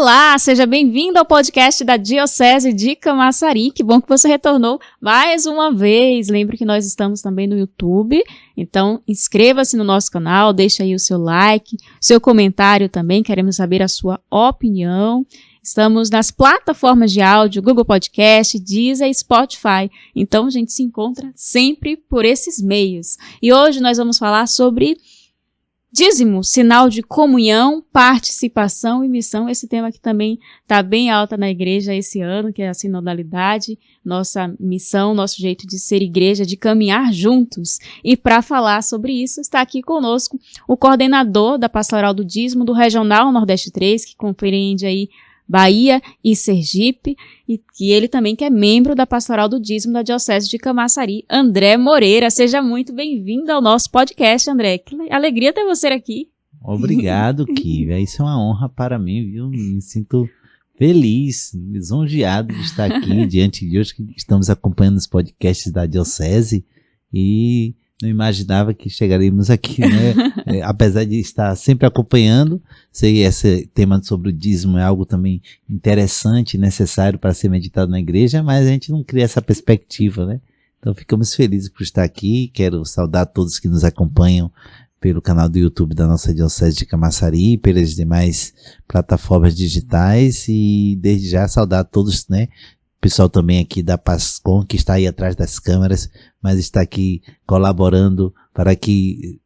Olá, seja bem-vindo ao podcast da Diocese de Camaçari. Que bom que você retornou mais uma vez. Lembre que nós estamos também no YouTube, então inscreva-se no nosso canal, deixa aí o seu like, seu comentário também, queremos saber a sua opinião. Estamos nas plataformas de áudio, Google Podcast, Deezer e Spotify. Então a gente se encontra sempre por esses meios. E hoje nós vamos falar sobre dízimo, sinal de comunhão, participação e missão. Esse tema que também está bem alta na igreja esse ano, que é a sinodalidade, nossa missão, nosso jeito de ser igreja, de caminhar juntos. E para falar sobre isso, está aqui conosco o coordenador da Pastoral do Dízimo do Regional Nordeste 3, que compreende aí Bahia e Sergipe, e ele também que é membro da Pastoral do Dízimo da Diocese de Camaçari, André Moreira. Seja muito bem-vindo ao nosso podcast, André. Que alegria ter você aqui. Obrigado, Kívia. Isso é uma honra para mim, viu? Me sinto feliz, lisonjeado de estar aqui diante de hoje, que estamos acompanhando os podcasts da Diocese e não imaginava que chegaríamos aqui, né? Apesar de estar sempre acompanhando, sei que esse tema sobre o dízimo é algo também interessante e necessário para ser meditado na igreja, mas a gente não cria essa perspectiva, né? Então ficamos felizes por estar aqui. Quero saudar todos que nos acompanham pelo canal do YouTube da nossa Diocese de Camaçari, pelas demais plataformas digitais e desde já saudar todos, né? O pessoal também aqui da Pascom, que está aí atrás das câmeras, mas está aqui colaborando para que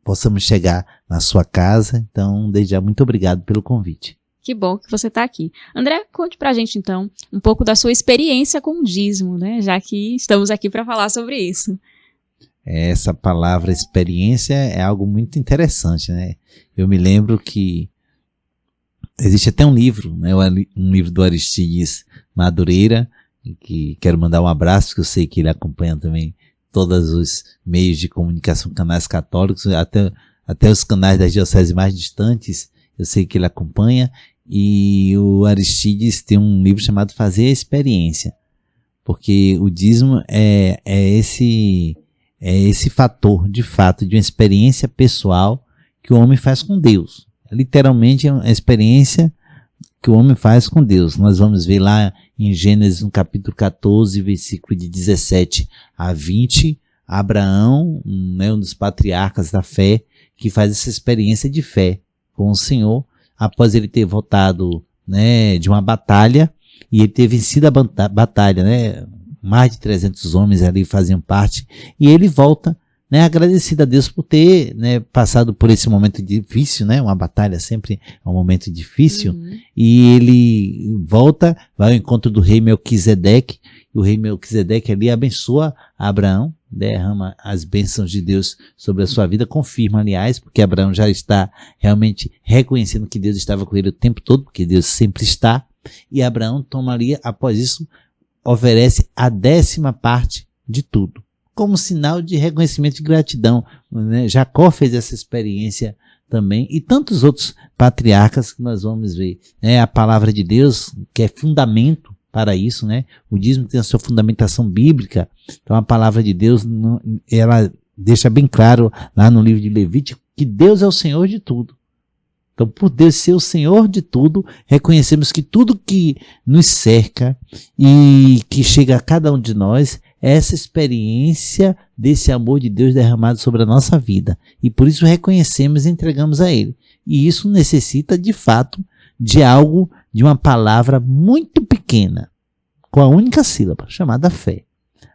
possamos chegar na sua casa. Então, desde já, muito obrigado pelo convite. Que bom que você está aqui. André, conte pra gente, então, um pouco da sua experiência com o dízimo, né? Já que estamos aqui para falar sobre isso. Essa palavra experiência é algo muito interessante, né? Eu me lembro que existe até um livro, né? Um livro do Aristides Madureira, que quero mandar um abraço, que eu sei que ele acompanha também todos os meios de comunicação, canais católicos, até os canais das dioceses mais distantes, eu sei que ele acompanha, e o Aristides tem um livro chamado Fazer a Experiência, porque o dízimo é esse fator, de fato, de uma experiência pessoal que o homem faz com Deus. Literalmente é uma experiência que o homem faz com Deus. Nós vamos ver lá em Gênesis, no capítulo 14, versículo de 17 a 20, Abraão, um dos patriarcas da fé, que faz essa experiência de fé com o Senhor, após ele ter voltado, né, de uma batalha, e ele ter vencido a batalha, né, mais de 300 homens ali faziam parte, e ele volta, né, agradecido a Deus por ter, né, passado por esse momento difícil, né, uma batalha sempre é um momento difícil, e ele volta, vai ao encontro do rei Melquisedeque, e o rei Melquisedeque ali abençoa Abraão, derrama as bênçãos de Deus sobre a sua vida, confirma, aliás, porque Abraão já está realmente reconhecendo que Deus estava com ele o tempo todo, porque Deus sempre está, e Abraão toma ali, após isso, oferece a 10ª parte de tudo, como sinal de reconhecimento e gratidão, né? Jacó fez essa experiência também, e tantos outros patriarcas que nós vamos ver, né? A palavra de Deus, que é fundamento para isso, né? O dízimo tem a sua fundamentação bíblica, então a palavra de Deus, ela deixa bem claro lá no livro de Levítico, que Deus é o Senhor de tudo. Então, por Deus ser o Senhor de tudo, reconhecemos que tudo que nos cerca e que chega a cada um de nós, essa experiência desse amor de Deus derramado sobre a nossa vida. E por isso reconhecemos e entregamos a Ele. E isso necessita, de fato, de algo, de uma palavra muito pequena, com a única sílaba, chamada fé.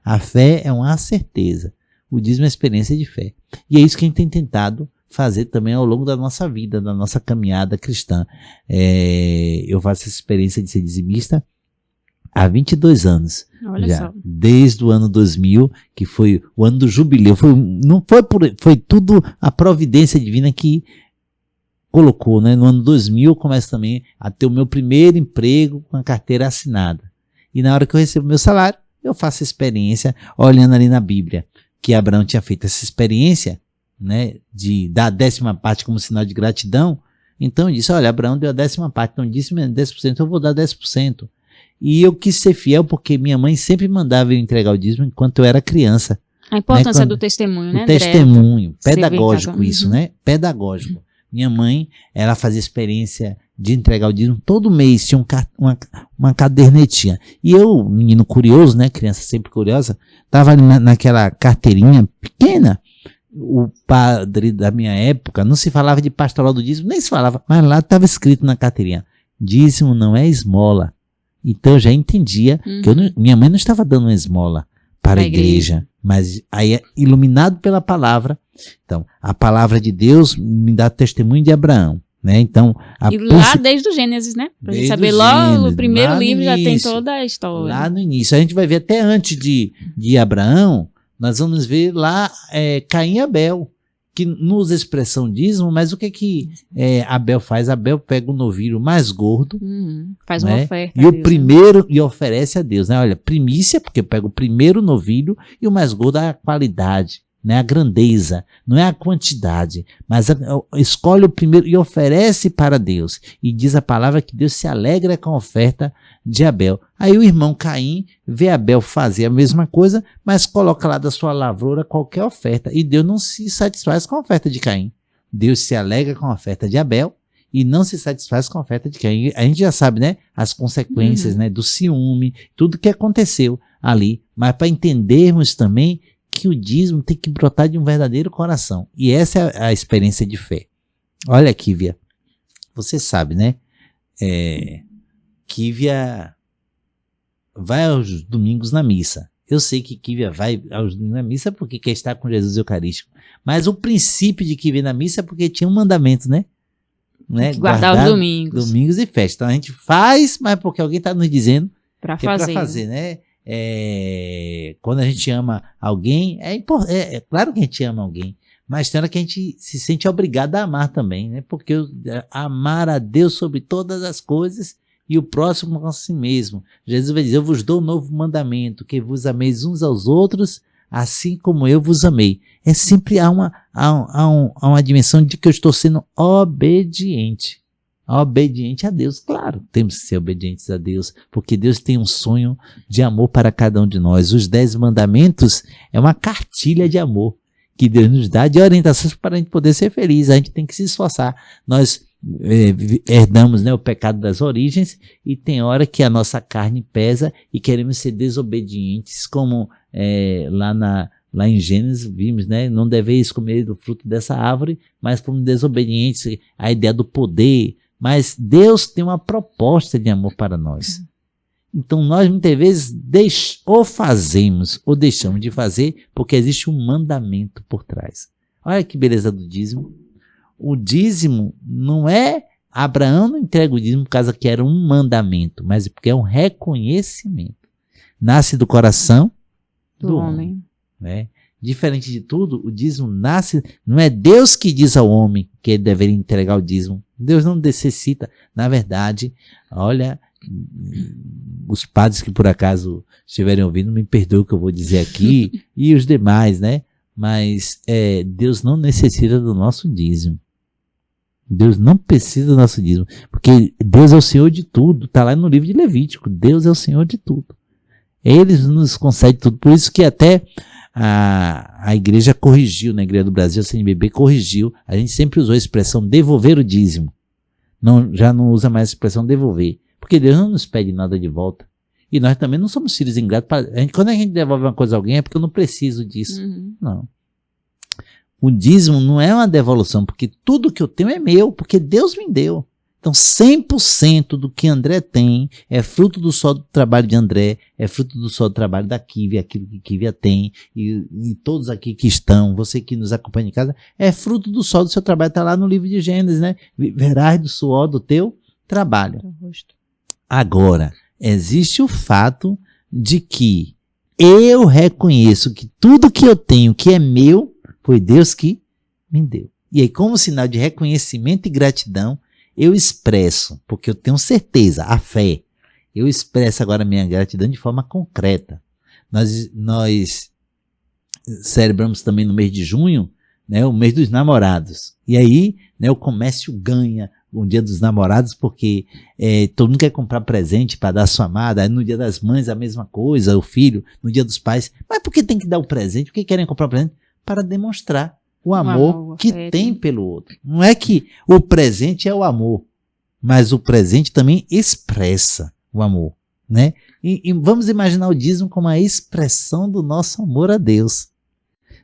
A fé é uma certeza. O dízimo é uma experiência de fé. E é isso que a gente tem tentado fazer também ao longo da nossa vida, da nossa caminhada cristã. Eu faço essa experiência de ser dizimista há 22 anos. Olha já, só. Desde o ano 2000, que foi o ano do jubileu. Foi tudo a providência divina que colocou, né? No ano 2000 eu começo também a ter o meu primeiro emprego com a carteira assinada. E na hora que eu recebo meu salário, eu faço a experiência, olhando ali na Bíblia, que Abraão tinha feito essa experiência, né, de dar a 10ª parte como sinal de gratidão. Então eu disse, olha, Abraão deu a 10ª parte, então disse 10%, eu vou dar 10%. E eu quis ser fiel porque minha mãe sempre mandava eu entregar o dízimo enquanto eu era criança. A importância do testemunho, né, André? O testemunho, André? pedagógico isso, né? Pedagógico. Minha mãe, ela fazia experiência de entregar o dízimo. Todo mês tinha uma cadernetinha. E eu, menino curioso, né, criança sempre curiosa, tava ali naquela carteirinha pequena. O padre da minha época, não se falava de pastoral do dízimo, nem se falava, mas lá estava escrito na carteirinha: dízimo não é esmola. Então eu já entendia que minha mãe não estava dando uma esmola para a igreja, mas aí iluminado pela palavra. Então, a palavra de Deus me dá testemunho de Abraão, né? Então, e lá desde o Gênesis, né? Pra gente saber, logo o primeiro livro já tem toda a história. Lá no início, a gente vai ver até antes de Abraão, nós vamos ver lá Caim e Abel, que não usa a expressão dízimo, mas o que Abel faz? Abel pega o novilho mais gordo, faz né? uma oferta e o primeiro, e oferece a Deus, né? Olha, primícia, porque pega o primeiro novilho, e o mais gordo é a qualidade, né? A grandeza, não é a quantidade, mas escolhe o primeiro e oferece para Deus. E diz a palavra que Deus se alegra com a oferta de Abel. Aí o irmão Caim vê Abel fazer a mesma coisa, mas coloca lá da sua lavoura qualquer oferta. E Deus não se satisfaz com a oferta de Caim. Deus se alegra com a oferta de Abel e não se satisfaz com a oferta de Caim. A gente já sabe, né, as consequências, né, do ciúme, tudo que aconteceu ali. Mas para entendermos também que o dízimo tem que brotar de um verdadeiro coração. E essa é a experiência de fé. Olha, Kívia, você sabe, né? Kívia vai aos domingos na missa. Eu sei que Kívia vai aos domingos na missa porque quer estar com Jesus Eucarístico. Mas o princípio de Kívia na missa é porque tinha um mandamento, né? Guardar os domingos. Domingos e festa. Então a gente faz, mas porque alguém está nos dizendo para fazer, né? Quando a gente ama alguém, é claro que a gente ama alguém, mas tem hora que a gente se sente obrigado a amar também, né? Porque amar a Deus sobre todas as coisas e o próximo a si mesmo. Jesus vai dizer: eu vos dou um novo mandamento, que vos ameis uns aos outros, assim como eu vos amei. Sempre há uma dimensão de que eu estou sendo obediente a Deus. Claro, temos que ser obedientes a Deus, porque Deus tem um sonho de amor para cada um de nós. Os 10 mandamentos é uma cartilha de amor que Deus nos dá, de orientações para a gente poder ser feliz. A gente tem que se esforçar. Nós herdamos, né, o pecado das origens, e tem hora que a nossa carne pesa e queremos ser desobedientes, como lá em Gênesis vimos, né? Não deveis comer do fruto dessa árvore, mas fomos desobedientes. A ideia do poder. Mas Deus tem uma proposta de amor para nós. Então nós muitas vezes ou fazemos ou deixamos de fazer porque existe um mandamento por trás. Olha que beleza do dízimo. O dízimo não é... Abraão não entrega o dízimo por causa que era um mandamento, mas porque é um reconhecimento. Nasce do coração do homem. Né? Diferente de tudo, o dízimo nasce... Não é Deus que diz ao homem que ele deveria entregar o dízimo. Deus não necessita. Na verdade, olha, os padres que por acaso estiverem ouvindo, me perdoem o que eu vou dizer aqui, e os demais, né? Mas Deus não necessita do nosso dízimo. Deus não precisa do nosso dízimo, porque Deus é o Senhor de tudo. Está lá no livro de Levítico. Deus é o Senhor de tudo. Ele nos concede tudo. Por isso que até a igreja corrigiu, na Igreja do Brasil, a CNBB corrigiu. A gente sempre usou a expressão devolver o dízimo. Já não usa mais a expressão devolver. Porque Deus não nos pede nada de volta. E nós também não somos filhos ingratos. Quando a gente devolve uma coisa a alguém é porque eu não preciso disso. Não. O dízimo não é uma devolução, porque tudo que eu tenho é meu, porque Deus me deu. Então 100% do que André tem é fruto do só do trabalho de André, é fruto do só do trabalho da Kívia, aquilo que Kívia tem, e todos aqui que estão, você que nos acompanha em casa, é fruto do só do seu trabalho. Está lá no livro de Gênesis, né? Verás do suor do teu trabalho. Agora, existe o fato de que eu reconheço que tudo que eu tenho que é meu, foi Deus que me deu. E aí, como sinal de reconhecimento e gratidão, eu expresso, porque eu tenho certeza, a fé, eu expresso agora minha gratidão de forma concreta. Nós celebramos também no mês de junho, né, o mês dos namorados. E aí, né, o comércio ganha o dia dos namorados, porque todo mundo quer comprar presente para dar a sua amada. Aí no dia das mães a mesma coisa, o filho, no dia dos pais. Mas por que tem que dar o presente? Por que querem comprar o presente? Para demonstrar o amor que tem pelo outro. Não é que o presente é o amor. mas o presente também expressa o amor, né? E vamos imaginar o dízimo como a expressão do nosso amor a Deus.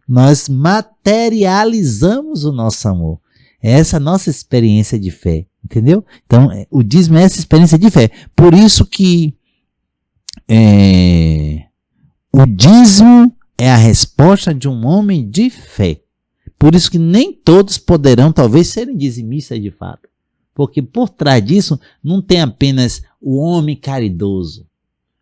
Nós materializamos o nosso amor. É essa nossa experiência de fé, entendeu? Então, o dízimo é essa experiência de fé. Por isso que o dízimo é a resposta de um homem de fé. Por isso que nem todos poderão, talvez, serem dizimistas de fato. Porque por trás disso não tem apenas o homem caridoso,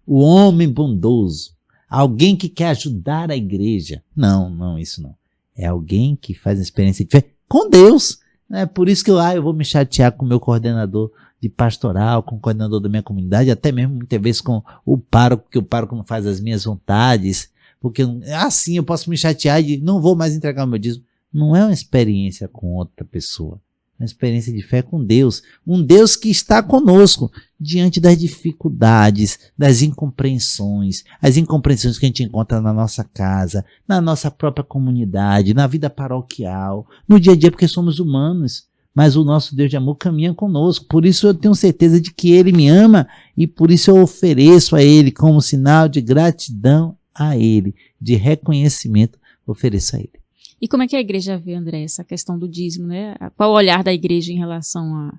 o homem bondoso, alguém que quer ajudar a igreja. Não, isso não. É alguém que faz uma experiência de fé com Deus. É por isso que eu vou me chatear com o meu coordenador de pastoral, com o coordenador da minha comunidade, até mesmo muitas vezes com o pároco, porque o pároco não faz as minhas vontades, porque assim eu posso me chatear e não vou mais entregar o meu dízimo. Não é uma experiência com outra pessoa, é uma experiência de fé com Deus, um Deus que está conosco diante das dificuldades, das incompreensões, as incompreensões que a gente encontra na nossa casa, na nossa própria comunidade, na vida paroquial, no dia a dia, porque somos humanos, mas o nosso Deus de amor caminha conosco, por isso eu tenho certeza de que Ele me ama e por isso eu ofereço a Ele como sinal de gratidão a Ele, de reconhecimento, ofereço a Ele. E como é que a igreja vê, André, essa questão do dízimo, né? Qual o olhar da igreja em relação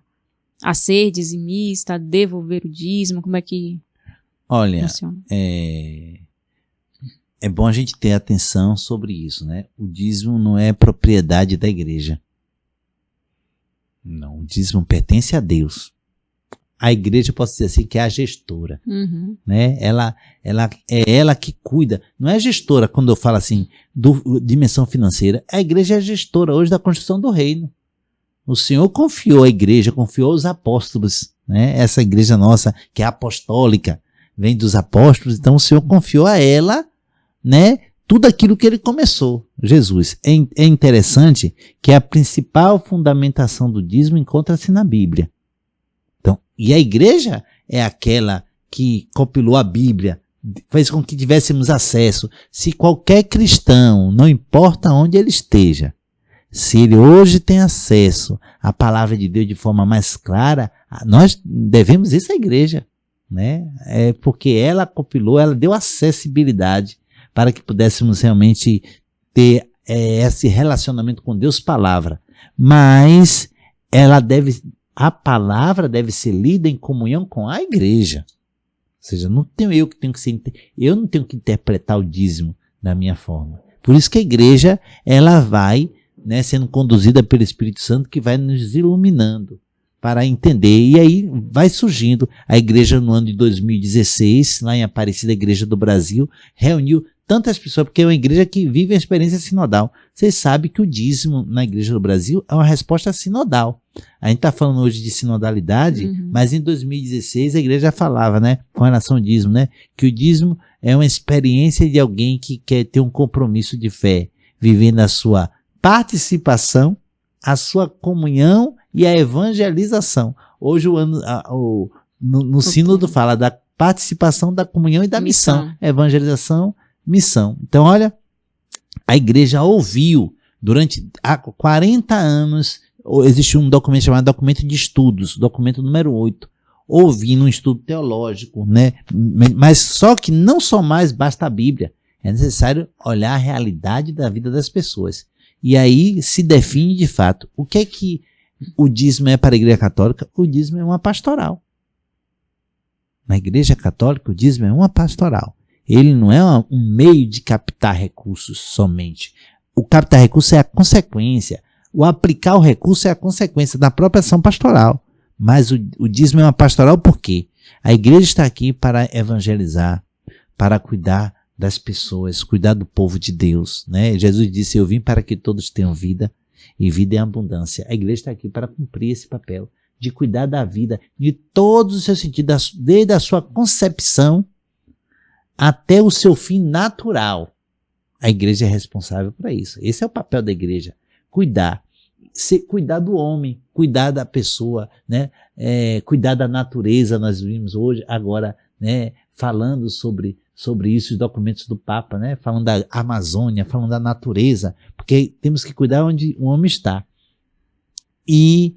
a ser dizimista, a devolver o dízimo? Como é que funciona? É bom a gente ter atenção sobre isso, né? O dízimo não é propriedade da igreja. Não, o dízimo pertence a Deus. A igreja, posso dizer assim, que é a gestora, né? Ela é ela que cuida. Não é gestora, quando eu falo assim, dimensão financeira. A igreja é gestora hoje da construção do reino. O Senhor confiou a igreja, confiou os apóstolos, né? Essa igreja nossa, que é apostólica, vem dos apóstolos, então o Senhor confiou a ela, né? Tudo aquilo que ele começou, Jesus. É interessante que a principal fundamentação do dízimo encontra-se na Bíblia. Então, e a igreja é aquela que compilou a Bíblia, fez com que tivéssemos acesso. Se qualquer cristão, não importa onde ele esteja, se ele hoje tem acesso à palavra de Deus de forma mais clara, nós devemos isso à igreja, né? É porque ela compilou, ela deu acessibilidade para que pudéssemos realmente ter esse relacionamento com Deus, palavra. Mas a palavra deve ser lida em comunhão com a igreja. Ou seja, não eu não tenho que interpretar o dízimo da minha forma. Por isso que a igreja, ela vai, né, sendo conduzida pelo Espírito Santo, que vai nos iluminando para entender. E aí vai surgindo a igreja no ano de 2016, lá em Aparecida, a Igreja do Brasil, reuniu tantas pessoas, porque é uma igreja que vive a experiência sinodal. Vocês sabem que o dízimo na Igreja do Brasil é uma resposta sinodal. A gente está falando hoje de sinodalidade, mas em 2016 a igreja já falava, né, com relação ao dízimo, né, que o dízimo é uma experiência de alguém que quer ter um compromisso de fé, vivendo a sua participação, a sua comunhão e a evangelização. Hoje no sínodo fala da participação, da comunhão e da missão. Evangelização, missão. Então, olha, a igreja ouviu durante 40 anos, existe um documento chamado Documento de Estudos, documento número 8, ouvindo um estudo teológico, né? Mas só que não só mais basta a Bíblia, é necessário olhar a realidade da vida das pessoas. E aí se define de fato o que é que o dízimo é para a Igreja Católica. O dízimo é uma pastoral. Na Igreja Católica, o dízimo é uma pastoral. Ele não é um meio de captar recursos somente. O captar recursos é a consequência. O aplicar o recurso é a consequência da própria ação pastoral. Mas o dízimo é uma pastoral por quê? A igreja está aqui para evangelizar, para cuidar das pessoas, cuidar do povo de Deus, né? Jesus disse, eu vim para que todos tenham vida e vida em abundância. A igreja está aqui para cumprir esse papel de cuidar da vida, de todos os seus sentidos, desde a sua concepção até o seu fim natural. A igreja é responsável por isso. Esse é o papel da igreja. Cuidar do homem, cuidar da pessoa, né? Cuidar da natureza. Nós vimos hoje, agora, né, falando sobre isso, os documentos do Papa, né? Falando da Amazônia, falando da natureza, porque temos que cuidar onde o homem está. E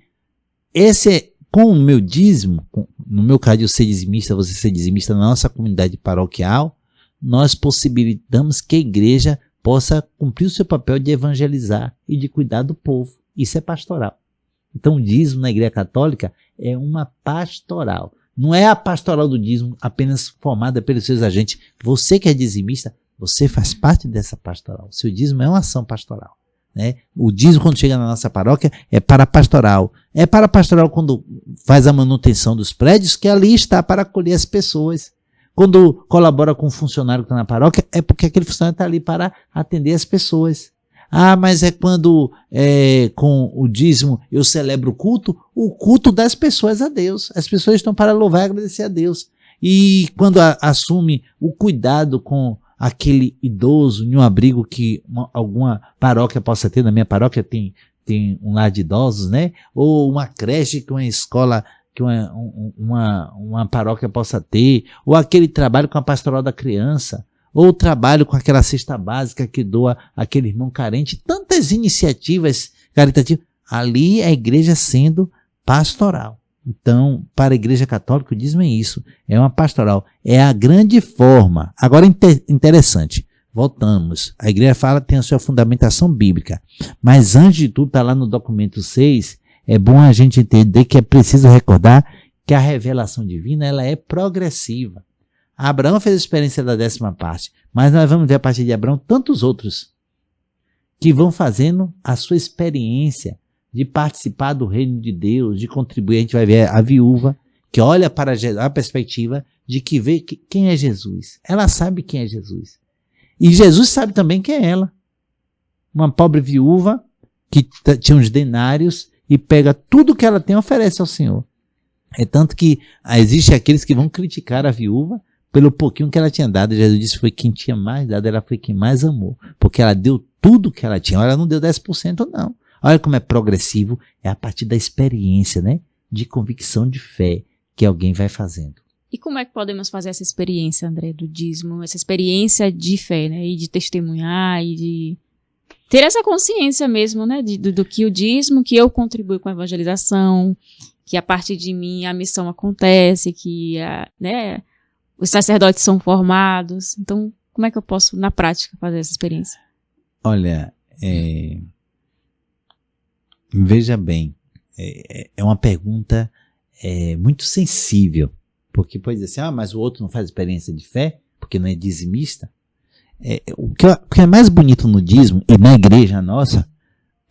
com o meu dízimo, no meu caso eu ser dizimista, você ser dizimista na nossa comunidade paroquial, nós possibilitamos que a igreja possa cumprir o seu papel de evangelizar e de cuidar do povo. Isso é pastoral. Então o dízimo na igreja católica é uma pastoral. Não é a pastoral do dízimo apenas formada pelos seus agentes. Você que é dizimista, você faz parte dessa pastoral. O seu dízimo é uma ação pastoral. Né? O dízimo, quando chega na nossa paróquia, é para a pastoral. É para a pastoral quando faz a manutenção dos prédios, que ali está para acolher as pessoas. Quando colabora com um funcionário que está na paróquia, é porque aquele funcionário está ali para atender as pessoas. Ah, mas é quando com o dízimo eu celebro o culto das pessoas a Deus. As pessoas estão para louvar e agradecer a Deus. E quando assume o cuidado com aquele idoso em um abrigo que alguma paróquia possa ter, na minha paróquia tem um lar de idosos, né? Ou uma creche que uma escola, que uma paróquia possa ter, ou aquele trabalho com a pastoral da criança, ou o trabalho com aquela cesta básica que doa aquele irmão carente, tantas iniciativas caritativas, ali a igreja sendo pastoral. Então, para a Igreja Católica, o dízimo é isso, é uma pastoral, é a grande forma. Agora, interessante, voltamos, a igreja fala que tem a sua fundamentação bíblica, mas antes de tudo, está lá no documento 6, é bom a gente entender que é preciso recordar que a revelação divina ela é progressiva. Abraão fez a experiência da 10ª parte, mas nós vamos ver a partir de Abraão tantos outros que vão fazendo a sua experiência de participar do reino de Deus, de contribuir. A gente vai ver a viúva que olha para a perspectiva de que vê quem é Jesus. Ela sabe quem é Jesus. E Jesus sabe também quem é ela. Uma pobre viúva que tinha uns denários e pega tudo que ela tem e oferece ao Senhor. É tanto que existe aqueles que vão criticar a viúva pelo pouquinho que ela tinha dado. Jesus disse que foi quem tinha mais dado, ela foi quem mais amou. Porque ela deu tudo que ela tinha. Ela não deu 10% não. Olha como é progressivo, é a partir da experiência, né? De convicção de fé que alguém vai fazendo. E como é que podemos fazer essa experiência, André, do dízimo, essa experiência de fé, né? E de testemunhar e de ter essa consciência mesmo, né? Do que o dízimo, que eu contribuo com a evangelização, que a partir de mim a missão acontece, que né, os sacerdotes são formados. Então, como é que eu posso, na prática, fazer essa experiência? Olha, veja bem, é uma pergunta muito sensível, porque pode dizer assim, mas o outro não faz experiência de fé, porque não é dizimista. O que é mais bonito no dízimo, e na igreja nossa,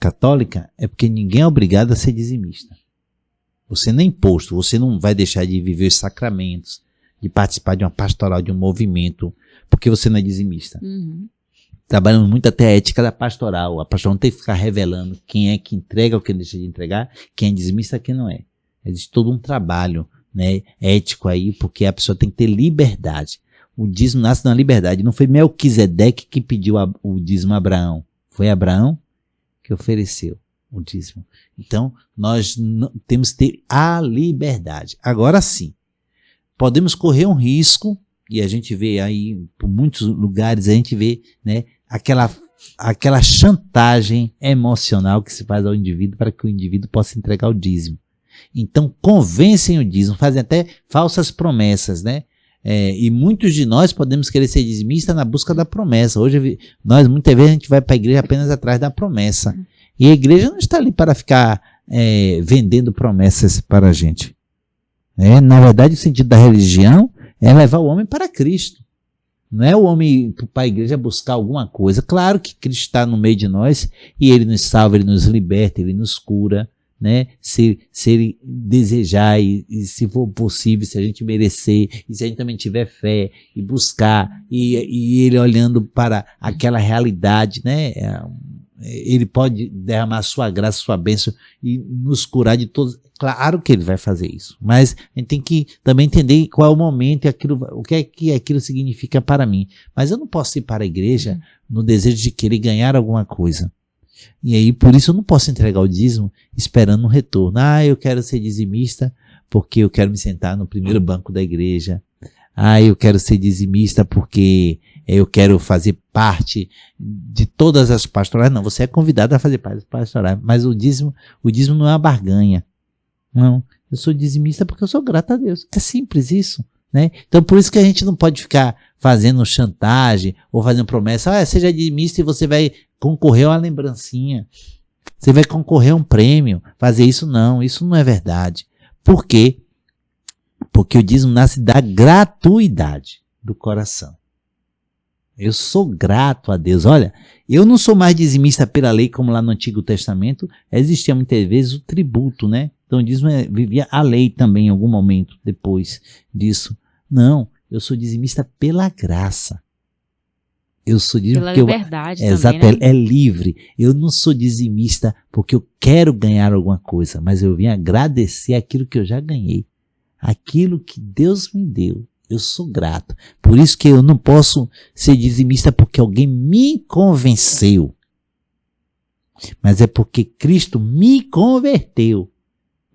católica, é porque ninguém é obrigado a ser dizimista. Você não é imposto, você não vai deixar de viver os sacramentos, de participar de uma pastoral, de um movimento, porque você não é dizimista. Uhum. Trabalhamos muito até a ética da pastoral. A pastoral não tem que ficar revelando quem é que entrega ou quem deixa de entregar, quem é dizimista e quem não é. Existe todo um trabalho, né, ético aí, porque a pessoa tem que ter liberdade. O dízimo nasce na liberdade. Não foi Melquisedeque que pediu o dízimo a Abraão. Foi Abraão que ofereceu o dízimo. Então, nós temos que ter a liberdade. Agora sim, podemos correr um risco, e a gente vê aí, por muitos lugares, a gente vê, né, aquela chantagem emocional que se faz ao indivíduo para que o indivíduo possa entregar o dízimo. Então, convencem o dízimo, fazem até falsas promessas, né? E muitos de nós podemos querer ser dizimista na busca da promessa. Hoje, muitas vezes, a gente vai para a igreja apenas atrás da promessa. E a igreja não está ali para ficar vendendo promessas para a gente. Na verdade, o sentido da religião é levar o homem para Cristo. Não é o homem para a igreja buscar alguma coisa. Claro que Cristo está no meio de nós e Ele nos salva, Ele nos liberta, Ele nos cura, né? Se Ele desejar e se for possível, se a gente merecer, e se a gente também tiver fé e buscar, e Ele olhando para aquela realidade, né? Ele pode derramar sua graça, sua bênção e nos curar de todos. Claro que Ele vai fazer isso, mas a gente tem que também entender qual é o momento e o que aquilo significa para mim. Mas eu não posso ir para a igreja no desejo de querer ganhar alguma coisa. E aí, por isso, eu não posso entregar o dízimo esperando um retorno. Eu quero ser dizimista porque eu quero me sentar no primeiro banco da igreja. Eu quero ser dizimista porque eu quero fazer parte de todas as pastorais. Não, você é convidado a fazer parte das pastorais, mas o dízimo não é uma barganha. Não, eu sou dizimista porque eu sou grato a Deus. É simples isso, né? Então por isso que a gente não pode ficar fazendo chantagem ou fazendo promessa. Seja dizimista e você vai concorrer a uma lembrancinha. Você vai concorrer a um prêmio. Fazer isso não é verdade. Por quê? Porque o dízimo nasce da gratuidade do coração. Eu sou grato a Deus. Olha, eu não sou mais dizimista pela lei como lá no Antigo Testamento. Existia muitas vezes o tributo, né? Então o dízimo vivia a lei também em algum momento depois disso. Não, eu sou dizimista pela graça. Eu sou dizimista pela liberdade também, exato, né? É livre. Eu não sou dizimista porque eu quero ganhar alguma coisa, mas eu vim agradecer aquilo que eu já ganhei. Aquilo que Deus me deu. Eu sou grato. Por isso que eu não posso ser dizimista porque alguém me convenceu. Mas é porque Cristo me converteu.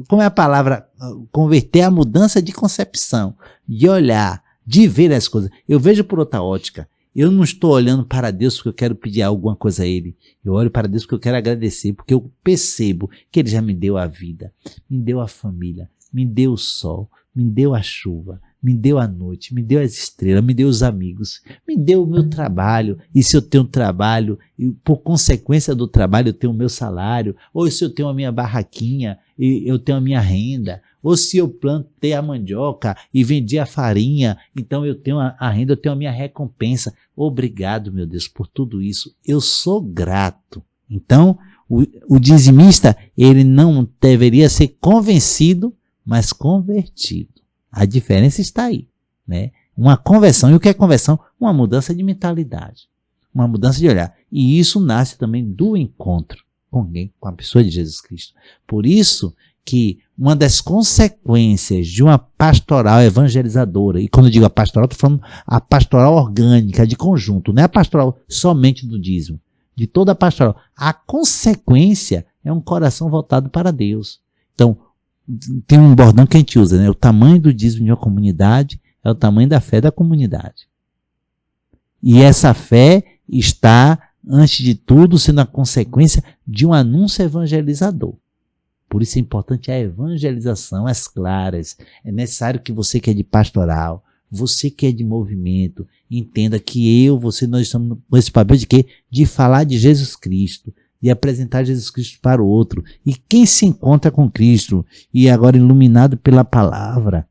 Como é a palavra converter? A mudança de concepção, de olhar, de ver as coisas. Eu vejo por outra ótica. Eu não estou olhando para Deus porque eu quero pedir alguma coisa a Ele. Eu olho para Deus porque eu quero agradecer, porque eu percebo que Ele já me deu a vida, me deu a família, me deu o sol, me deu a chuva, me deu a noite, me deu as estrelas, me deu os amigos, me deu o meu trabalho. E se eu tenho trabalho, e por consequência do trabalho eu tenho o meu salário, ou se eu tenho a minha barraquinha, e eu tenho a minha renda, ou se eu plantei a mandioca e vendi a farinha, então eu tenho a renda, eu tenho a minha recompensa. Obrigado, meu Deus, por tudo isso. Eu sou grato. Então, o dizimista, ele não deveria ser convencido, mas convertido. A diferença está aí, né? Uma conversão. E o que é conversão? Uma mudança de mentalidade. Uma mudança de olhar. E isso nasce também do encontro com alguém, com a pessoa de Jesus Cristo. Por isso que uma das consequências de uma pastoral evangelizadora, e quando eu digo a pastoral, estou falando a pastoral orgânica, de conjunto, não é a pastoral somente do dízimo, de toda a pastoral. A consequência é um coração voltado para Deus. Então, tem um bordão que a gente usa, né? O tamanho do dízimo de uma comunidade é o tamanho da fé da comunidade. E essa fé está, antes de tudo, sendo a consequência de um anúncio evangelizador. Por isso é importante a evangelização, as claras. É necessário que você que é de pastoral, você que é de movimento, entenda que nós estamos com esse papel de quê? De falar de Jesus Cristo, de apresentar Jesus Cristo para o outro. E quem se encontra com Cristo e agora iluminado pela palavra,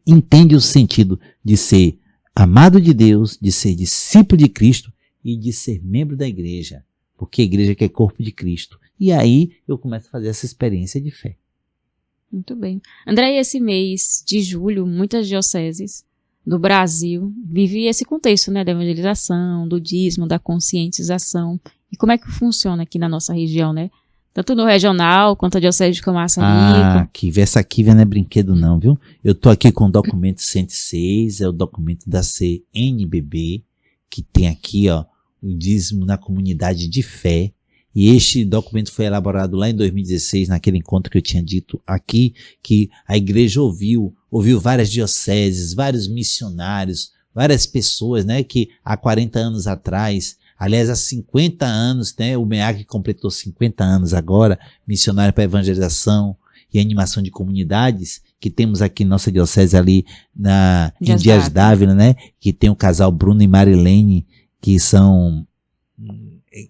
entende o sentido de ser amado de Deus, de ser discípulo de Cristo e de ser membro da igreja. Porque a igreja que é corpo de Cristo. E aí eu começo a fazer essa experiência de fé. Muito bem. André, esse mês de julho, muitas dioceses do Brasil vivem esse contexto, né, da evangelização, do dízimo, da conscientização. E como é que funciona aqui na nossa região, né? Tanto no regional, quanto a diocese de Camaçari. Essa Kívia não é brinquedo não, viu? Eu tô aqui com o documento 106, é o documento da CNBB, que tem aqui, ó, o dízimo na comunidade de fé. E este documento foi elaborado lá em 2016, naquele encontro que eu tinha dito aqui, que a igreja ouviu várias dioceses, vários missionários, várias pessoas, né, que há 40 anos atrás, aliás, há 50 anos, né, o MEAC completou 50 anos agora, missionário para evangelização e animação de comunidades, que temos aqui em nossa diocese ali em Dias Dávila, né, que tem o casal Bruno e Marilene, que são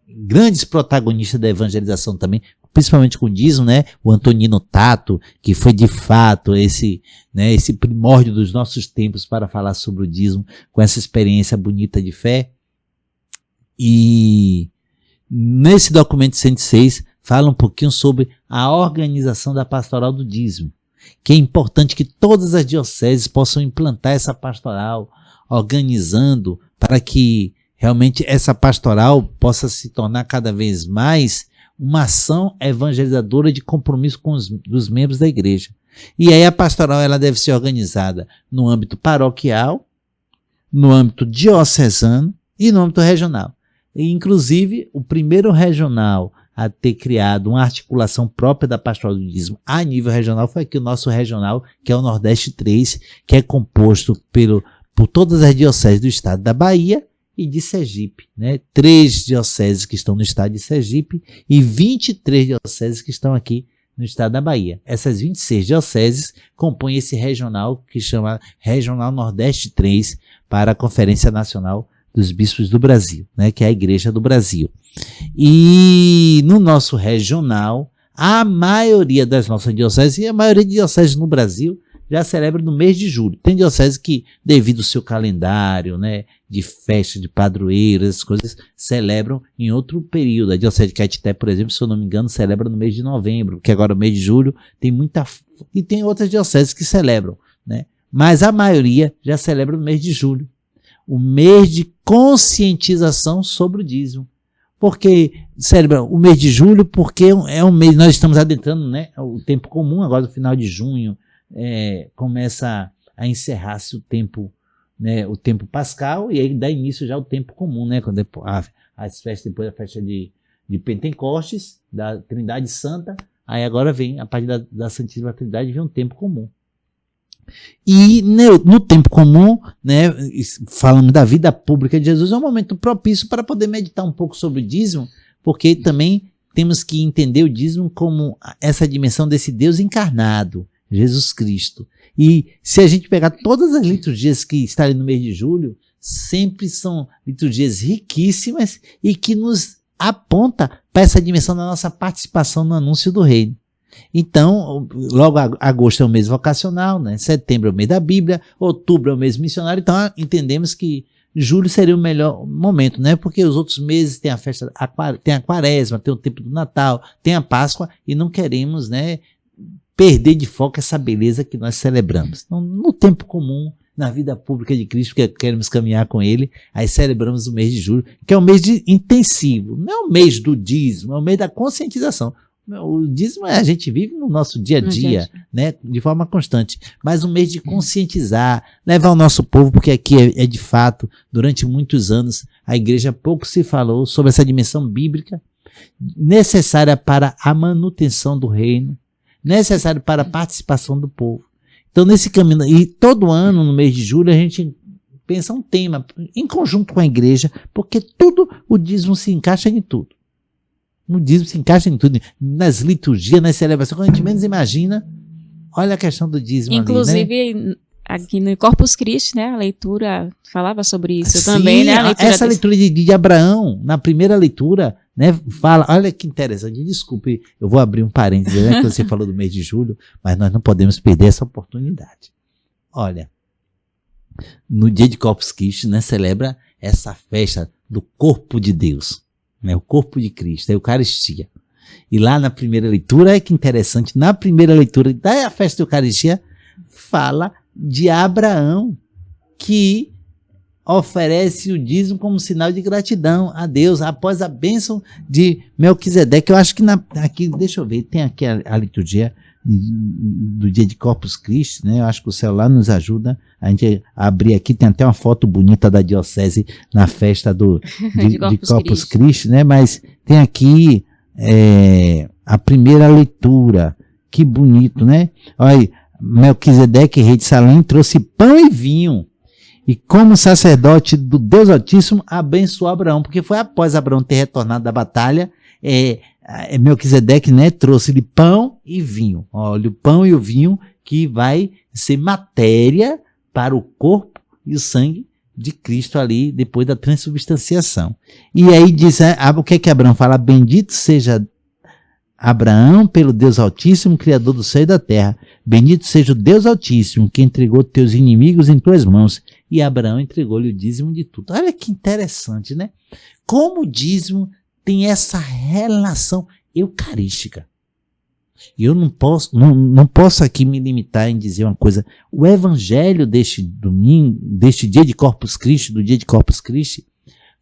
grandes protagonistas da evangelização também, principalmente com o dízimo, né? O Antonino Tato, que foi de fato esse primórdio dos nossos tempos para falar sobre o dízimo, com essa experiência bonita de fé. E nesse documento 106 fala um pouquinho sobre a organização da pastoral do dízimo, que é importante que todas as dioceses possam implantar essa pastoral, organizando para que realmente essa pastoral possa se tornar cada vez mais uma ação evangelizadora de compromisso com os membros da igreja. E aí a pastoral ela deve ser organizada no âmbito paroquial, no âmbito diocesano e no âmbito regional. E, inclusive, o primeiro regional a ter criado uma articulação própria da pastoral do dízimo a nível regional foi aqui o nosso regional, que é o Nordeste 3, que é composto por todas as dioceses do estado da Bahia e de Sergipe, né? 3 dioceses que estão no estado de Sergipe e 23 dioceses que estão aqui no estado da Bahia. Essas 26 dioceses compõem esse regional que chama Regional Nordeste 3 para a Conferência Nacional dos Bispos do Brasil, né, que é a Igreja do Brasil. E no nosso regional, a maioria das nossas dioceses, e a maioria de dioceses no Brasil, já celebra no mês de julho. Tem dioceses que, devido ao seu calendário, né, de festa, de padroeiras, essas coisas, celebram em outro período. A diocese de Caetité, por exemplo, se eu não me engano, celebra no mês de novembro, porque agora no mês de julho tem muita... E tem outras dioceses que celebram, né? Mas a maioria já celebra no mês de julho. O mês de conscientização sobre o dízimo. Porque celebra o mês de julho, porque é um mês, nós estamos adentrando, né, o tempo comum, agora no final de junho, começa a encerrar-se o tempo, né, o tempo pascal, e aí dá início já ao tempo comum, né, quando as festas, depois da festa de Pentecostes, da Trindade Santa, aí agora vem, a partir da Santíssima Trindade, vem um tempo comum. E no tempo comum, né, falando da vida pública de Jesus, é um momento propício para poder meditar um pouco sobre o dízimo, porque também temos que entender o dízimo como essa dimensão desse Deus encarnado, Jesus Cristo. E se a gente pegar todas as liturgias que estão ali no mês de julho, sempre são liturgias riquíssimas e que nos aponta para essa dimensão da nossa participação no anúncio do reino. Então, logo agosto é o mês vocacional, né? Setembro é o mês da Bíblia, outubro é o mês missionário, então entendemos que julho seria o melhor momento, né? Porque os outros meses tem a festa, tem a quaresma, tem o tempo do Natal, tem a Páscoa, e não queremos, né, perder de foco essa beleza que nós celebramos. Então, no tempo comum, na vida pública de Cristo, que queremos caminhar com Ele, aí celebramos o mês de julho, que é um mês intensivo, não é o mês do dízimo, é o mês da conscientização. O dízimo a gente vive no nosso dia a dia, né, de forma constante, mas um mês de conscientizar, levar o nosso povo, porque aqui é de fato, durante muitos anos, a igreja pouco se falou sobre essa dimensão bíblica, necessária para a manutenção do reino, necessário para a participação do povo. Então, nesse caminho, e todo ano, no mês de julho, a gente pensa um tema, em conjunto com a igreja, porque o dízimo se encaixa em tudo. No dízimo se encaixa em tudo, nas liturgias, nas celebrações, quando a gente menos imagina, olha a questão do dízimo. Inclusive, ali, né? Aqui no Corpus Christi, né, a leitura falava sobre isso também, né? Essa leitura de Abraão, na primeira leitura, né, fala, olha que interessante, desculpe, eu vou abrir um parênteses, né, que você falou do mês de julho, mas nós não podemos perder essa oportunidade. Olha, no dia de Corpus Christi, né, celebra essa festa do corpo de Deus, né, o corpo de Cristo, a Eucaristia. E lá na primeira leitura, é que interessante, na primeira leitura da festa da Eucaristia, fala de Abraão, que oferece o dízimo como sinal de gratidão a Deus, após a bênção de Melquisedeque. Eu acho que aqui, deixa eu ver, tem aqui a liturgia do dia de Corpus Christi, né? Eu acho que o celular nos ajuda a gente a abrir aqui, tem até uma foto bonita da diocese na festa de Corpus Christi, né? Mas tem aqui a primeira leitura, que bonito, né? Olha, Melquisedeque, rei de Salém, trouxe pão e vinho, e como sacerdote do Deus Altíssimo, abençoou Abraão, porque foi após Abraão ter retornado da batalha, Melquisedeque, né, trouxe-lhe pão e vinho. Olha, o pão e o vinho que vai ser matéria para o corpo e o sangue de Cristo ali, depois da transubstanciação. E aí diz, o que é que Abraão fala? Bendito seja Abraão pelo Deus Altíssimo, Criador do céu e da terra. Bendito seja o Deus Altíssimo, que entregou teus inimigos em tuas mãos. E Abraão entregou-lhe o dízimo de tudo. Olha que interessante, né? Como o dízimo tem essa relação eucarística. E eu não posso aqui me limitar em dizer uma coisa. O evangelho deste domingo, deste dia de Corpus Christi, do dia de Corpus Christi,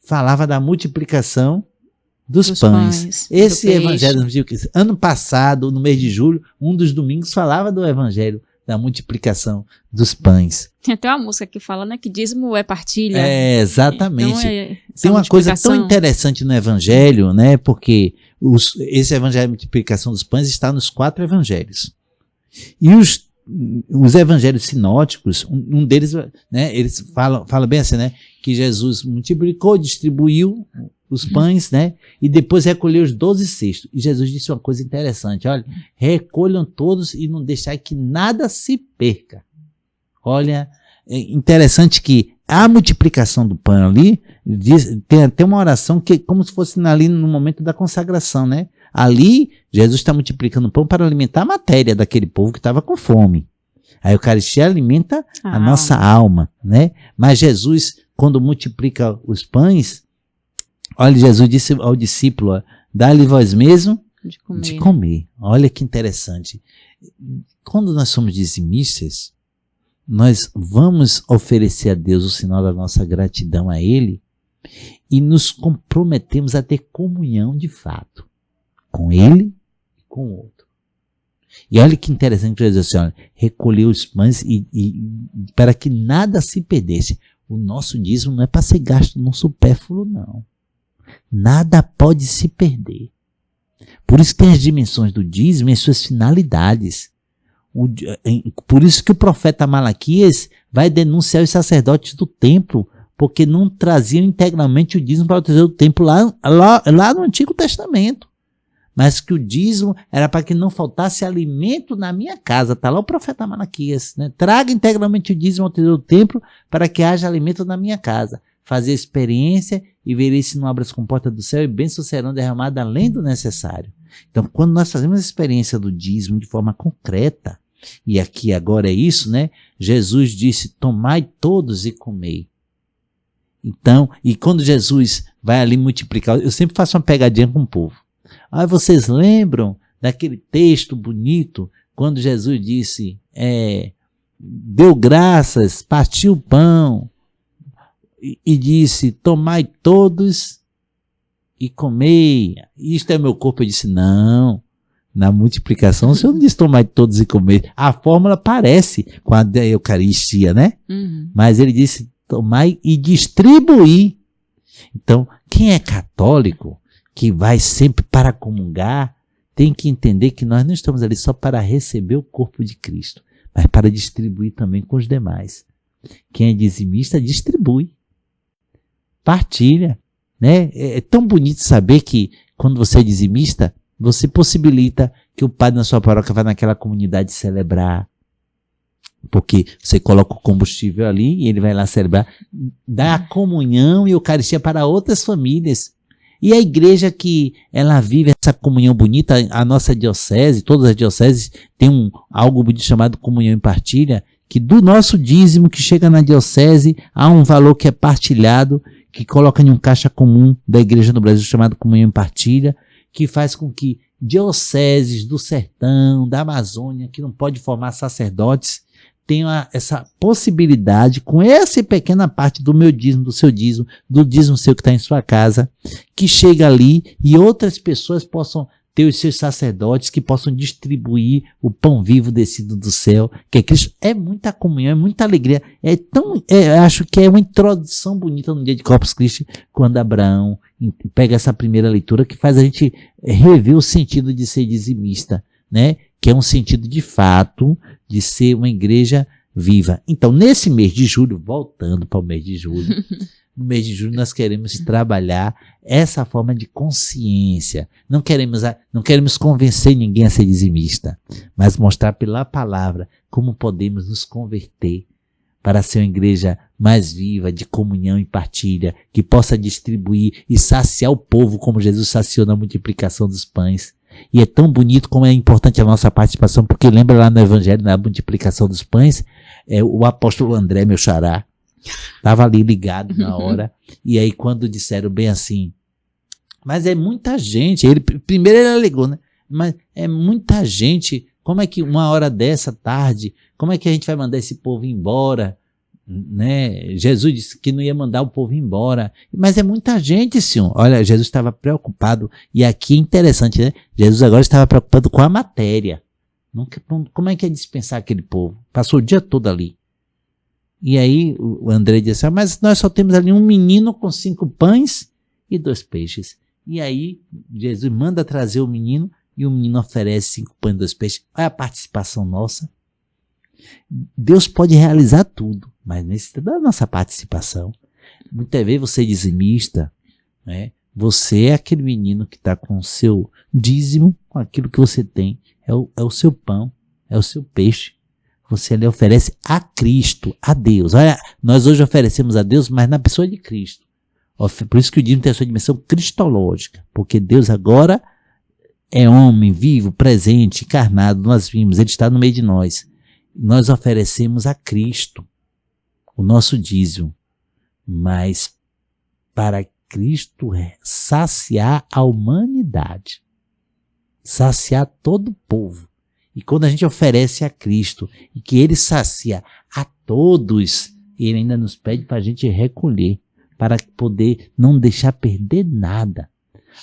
falava da multiplicação dos pães. Esse evangelho, ano passado, no mês de julho, um dos domingos falava do evangelho da multiplicação dos pães. Tem até uma música que fala, né, que dízimo é partilha. Exatamente. Então, tem uma coisa tão interessante no evangelho, né, porque esse evangelho de multiplicação dos pães está nos 4 evangelhos. E os evangelhos sinóticos, um deles, né, eles falam bem assim, né, que Jesus multiplicou, distribuiu os pães, né? E depois recolheu os 12 cestos. E Jesus disse uma coisa interessante, olha, recolham todos e não deixai que nada se perca. Olha, é interessante que a multiplicação do pão ali, tem até uma oração que é como se fosse ali no momento da consagração, né? Ali, Jesus está multiplicando o pão para alimentar a matéria daquele povo que estava com fome. A Eucaristia alimenta a nossa alma, né? Mas Jesus, quando multiplica os pães, olha, Jesus disse ao discípulo, dá-lhe vós mesmo de comer. Olha que interessante. Quando nós somos dizimistas, nós vamos oferecer a Deus o sinal da nossa gratidão a Ele e nos comprometemos a ter comunhão de fato com Ele e com o outro. E olha que interessante, Jesus assim, olha, recolheu os pães e para que nada se perdesse. O nosso dízimo não é para ser gasto no supérfluo, não. Nada pode se perder. Por isso tem as dimensões do dízimo e as suas finalidades. Por isso que o profeta Malaquias vai denunciar os sacerdotes do templo, porque não traziam integralmente o dízimo para o tesouro do templo lá no Antigo Testamento. Mas que o dízimo era para que não faltasse alimento na minha casa. Está lá o profeta Malaquias, né? Traga integralmente o dízimo ao tesouro do templo para que haja alimento na minha casa. Fazer experiência e verei se não abre as comportas do céu e bênçãos serão derramadas além do necessário. Então, quando nós fazemos a experiência do dízimo de forma concreta, e aqui agora é isso, né? Jesus disse, tomai todos e comei. Então, e quando Jesus vai ali multiplicar, eu sempre faço uma pegadinha com o povo. Vocês lembram daquele texto bonito, quando Jesus disse, deu graças, partiu o pão, e disse, tomai todos e comei, isto é meu corpo. Eu disse, não, na multiplicação o Senhor não disse tomai todos e comei. A fórmula parece com a da Eucaristia, né? Uhum. Mas ele disse, tomai e distribuí. Então, quem é católico, que vai sempre para comungar, tem que entender que nós não estamos ali só para receber o corpo de Cristo, mas para distribuir também com os demais. Quem é dizimista, distribui. Partilha, né? É tão bonito saber que quando você é dizimista, você possibilita que o padre na sua paróquia vá naquela comunidade celebrar, porque você coloca o combustível ali e ele vai lá celebrar, dá a comunhão e Eucaristia para outras famílias. E a igreja que ela vive essa comunhão bonita, a nossa diocese, todas as dioceses têm algo bonito chamado comunhão em partilha, que do nosso dízimo que chega na diocese há um valor que é partilhado, que coloca em um caixa comum da igreja no Brasil chamado comunhão em partilha, que faz com que dioceses do sertão, da Amazônia, que não pode formar sacerdotes, tenham essa possibilidade, com essa pequena parte do meu dízimo, do seu dízimo, do dízimo seu que está em sua casa, que chega ali e outras pessoas possam ter os seus sacerdotes, que possam distribuir o pão vivo descido do céu, que é Cristo. É muita comunhão, é muita alegria. Acho que é uma introdução bonita no dia de Corpus Christi, quando Abraão pega essa primeira leitura que faz a gente rever o sentido de ser dizimista, né? Que é um sentido de fato de ser uma igreja viva. Então, nesse mês de julho, voltando para o mês de julho, no mês de julho nós queremos trabalhar essa forma de consciência. Não queremos convencer ninguém a ser dizimista, mas mostrar pela palavra como podemos nos converter para ser uma igreja mais viva, de comunhão e partilha, que possa distribuir e saciar o povo como Jesus saciou na multiplicação dos pães. E é tão bonito como é importante a nossa participação, porque lembra lá no Evangelho, na multiplicação dos pães, o apóstolo André, meu xará, estava ali ligado na hora, e aí quando disseram bem assim, mas é muita gente, primeiro ele alegou, né? Mas é muita gente, como é que uma hora dessa tarde, como é que a gente vai mandar esse povo embora? Né? Jesus disse que não ia mandar o povo embora, mas é muita gente, senhor. Olha, Jesus estava preocupado, e aqui é interessante, né? Jesus agora estava preocupado com a matéria. Como é que é dispensar aquele povo? Passou o dia todo ali. E aí o André disse, mas nós só temos ali um menino com 5 pães e 2 peixes. E aí Jesus manda trazer o menino, e o menino oferece 5 pães e 2 peixes. Olha a participação nossa. Deus pode realizar tudo, mas necessita da nossa participação. Muitas vezes você é dizimista, né? Você é aquele menino que está com o seu dízimo, com aquilo que você tem. É o seu pão, é o seu peixe. Você lhe oferece a Cristo, a Deus. Olha, nós hoje oferecemos a Deus, mas na pessoa de Cristo. Por isso que o dízimo tem a sua dimensão cristológica. Porque Deus agora é homem, vivo, presente, encarnado. Nós vimos, Ele está no meio de nós. Nós oferecemos a Cristo o nosso dízimo. Mas para Cristo saciar a humanidade. Saciar todo o povo. E quando a gente oferece a Cristo e que Ele sacia a todos, Ele ainda nos pede para a gente recolher, para poder não deixar perder nada.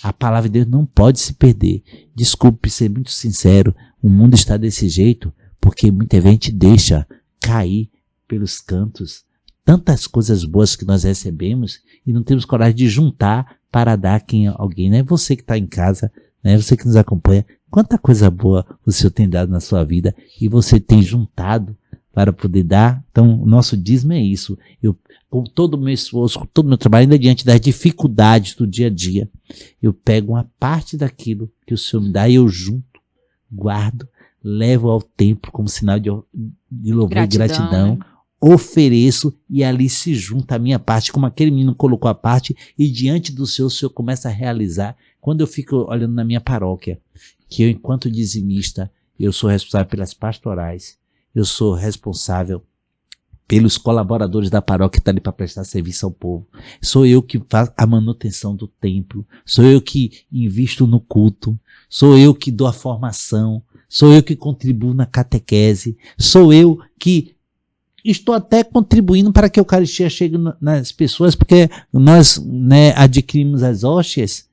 A palavra de Deus não pode se perder. Desculpe ser muito sincero, o mundo está desse jeito porque muita gente deixa cair pelos cantos tantas coisas boas que nós recebemos e não temos coragem de juntar para dar a alguém. Não é você que está em casa, né? Você que nos acompanha. Quanta coisa boa o Senhor tem dado na sua vida e você tem juntado para poder dar. Então, o nosso dízimo é isso. Eu, com todo o meu esforço, com todo o meu trabalho, ainda diante das dificuldades do dia a dia, eu pego uma parte daquilo que o Senhor me dá e eu junto, guardo, levo ao templo como sinal de louvor e gratidão, né? Ofereço e ali se junta a minha parte, como aquele menino colocou a parte e diante do Senhor, o Senhor começa a realizar. Quando eu fico olhando na minha paróquia, que eu, enquanto dizimista, eu sou responsável pelas pastorais, eu sou responsável pelos colaboradores da paróquia que estão ali para prestar serviço ao povo. Sou eu que faço a manutenção do templo, sou eu que invisto no culto, sou eu que dou a formação, sou eu que contribuo na catequese, sou eu que estou até contribuindo para que a Eucaristia chegue nas pessoas, porque nós, né, adquirimos as hóstias,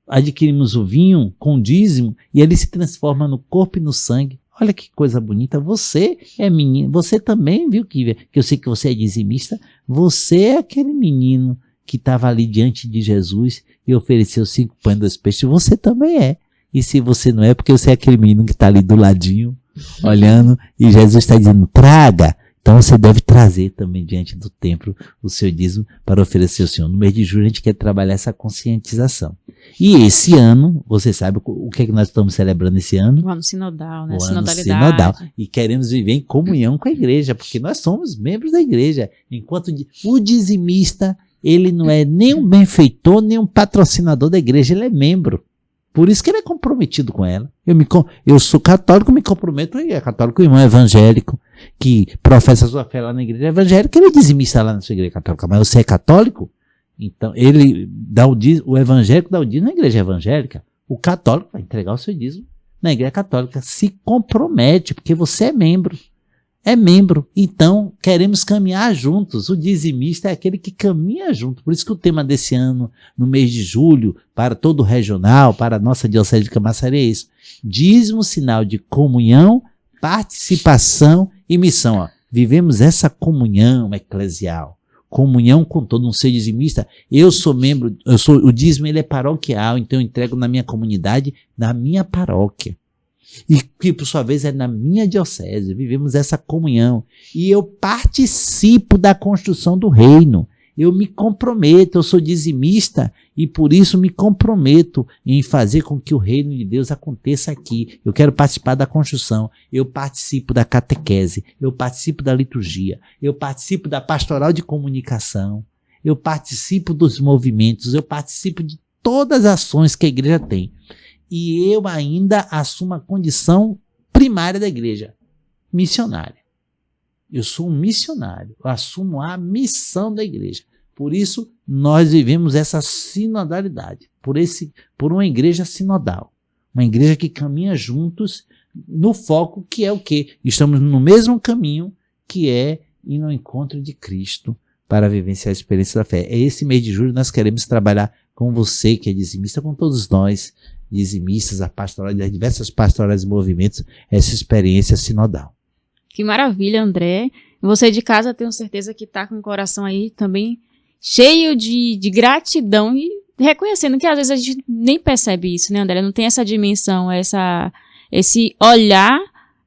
adquirimos o vinho com dízimo e ele se transforma no corpo e no sangue. Olha que coisa bonita. Você é menino, você também, viu, que eu sei que você é dizimista, você é aquele menino que estava ali diante de Jesus e ofereceu 5 pães e 2 peixes. Você também é. E se você não é, porque você é aquele menino que está ali do ladinho, olhando, e Jesus está dizendo, traga. Então você deve trazer também diante do templo o seu dízimo para oferecer ao Senhor. No mês de julho a gente quer trabalhar essa conscientização. E esse ano, você sabe o que é que nós estamos celebrando esse ano? O ano sinodal, né? O ano Sinodalidade. sinodal. E queremos viver em comunhão com a igreja, porque nós somos membros da igreja. Enquanto o dizimista, ele não é nem um benfeitor, nem um patrocinador da igreja, ele é membro. Por isso que ele é comprometido com ela. Eu sou católico, me comprometo, e é católico, o irmão evangélico, que professa sua fé lá na igreja evangélica, ele é dizimista lá na sua igreja católica. Mas você é católico? Então, ele dá o evangélico dá o dízimo na igreja evangélica. O católico vai entregar o seu dízimo na igreja católica. Se compromete, porque você é membro. É membro. Então, queremos caminhar juntos. O dizimista é aquele que caminha junto. Por isso que o tema desse ano, no mês de julho, para todo o regional, para a nossa diocese de Camaçari, é isso. Dízimo, sinal de comunhão, participação e missão. Ó, vivemos essa comunhão eclesial. Comunhão com todo um ser dizimista. Eu sou membro, o dízimo ele é paroquial, então eu entrego na minha comunidade, na minha paróquia. E que, por sua vez, é na minha diocese. Vivemos essa comunhão. E eu participo da construção do reino. Eu me comprometo, eu sou dizimista e por isso me comprometo em fazer com que o reino de Deus aconteça aqui. Eu quero participar da construção, eu participo da catequese, eu participo da liturgia, eu participo da pastoral de comunicação, eu participo dos movimentos, eu participo de todas as ações que a igreja tem. E eu ainda assumo a condição primária da igreja, missionária. Eu sou um missionário, eu assumo a missão da igreja. Por isso, nós vivemos essa sinodalidade, por uma igreja sinodal. Uma igreja que caminha juntos no foco que é o quê? Estamos no mesmo caminho que é ir no encontro de Cristo para vivenciar a experiência da fé. É esse mês de julho nós queremos trabalhar com você que é dizimista, com todos nós, dizimistas, a pastoral, das diversas pastorais e movimentos, essa experiência sinodal. Que maravilha, André. Você de casa, tenho certeza que está com o coração aí também cheio de gratidão e reconhecendo que às vezes a gente nem percebe isso, né, André? Não tem essa dimensão, esse olhar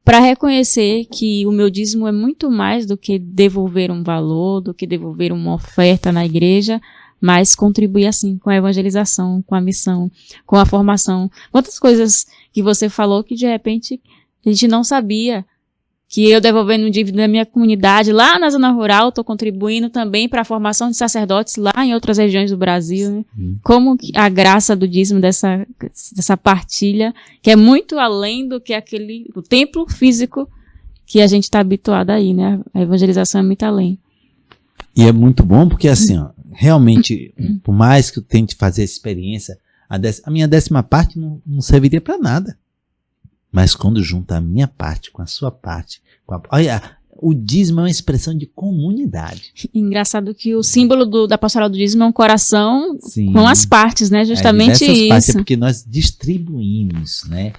para reconhecer que o meu dízimo é muito mais do que devolver um valor, do que devolver uma oferta na igreja, mas contribuir assim com a evangelização, com a missão, com a formação. Quantas coisas que você falou que de repente a gente não sabia, que eu devolvendo um dívida da minha comunidade lá na zona rural, estou contribuindo também para a formação de sacerdotes lá em outras regiões do Brasil, né? Como que a graça do dízimo dessa partilha, que é muito além do que o templo físico que a gente está habituado aí, né? A evangelização é muito além. E é muito bom porque assim, ó, realmente, por mais que eu tente fazer a experiência, a minha 10ª parte não serviria para nada. Mas quando junta a minha parte com a sua parte, olha, o dízimo é uma expressão de comunidade. Engraçado que o símbolo da pastoral do dízimo é um coração. Sim. Com as partes, né? Justamente isso. Partes é porque nós distribuímos, né?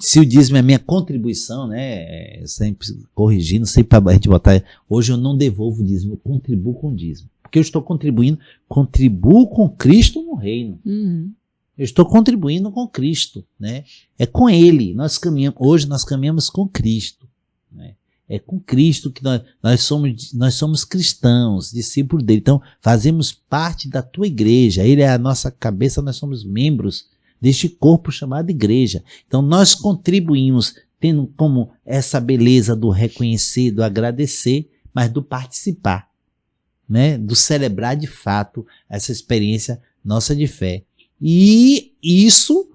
Se o dízimo é minha contribuição, né? Sempre corrigindo, sempre para a gente botar. Hoje eu não devolvo o dízimo, eu contribuo com o dízimo. Porque eu estou contribuo com Cristo no reino. Uhum. Eu estou contribuindo com Cristo, né? É com Ele. Hoje nós caminhamos com Cristo, né? É com Cristo que nós somos cristãos, discípulos dele. Então, fazemos parte da tua igreja. Ele é a nossa cabeça, nós somos membros deste corpo chamado igreja. Então, nós contribuímos tendo como essa beleza do reconhecer, do agradecer, mas do participar, né? Do celebrar de fato essa experiência nossa de fé. E isso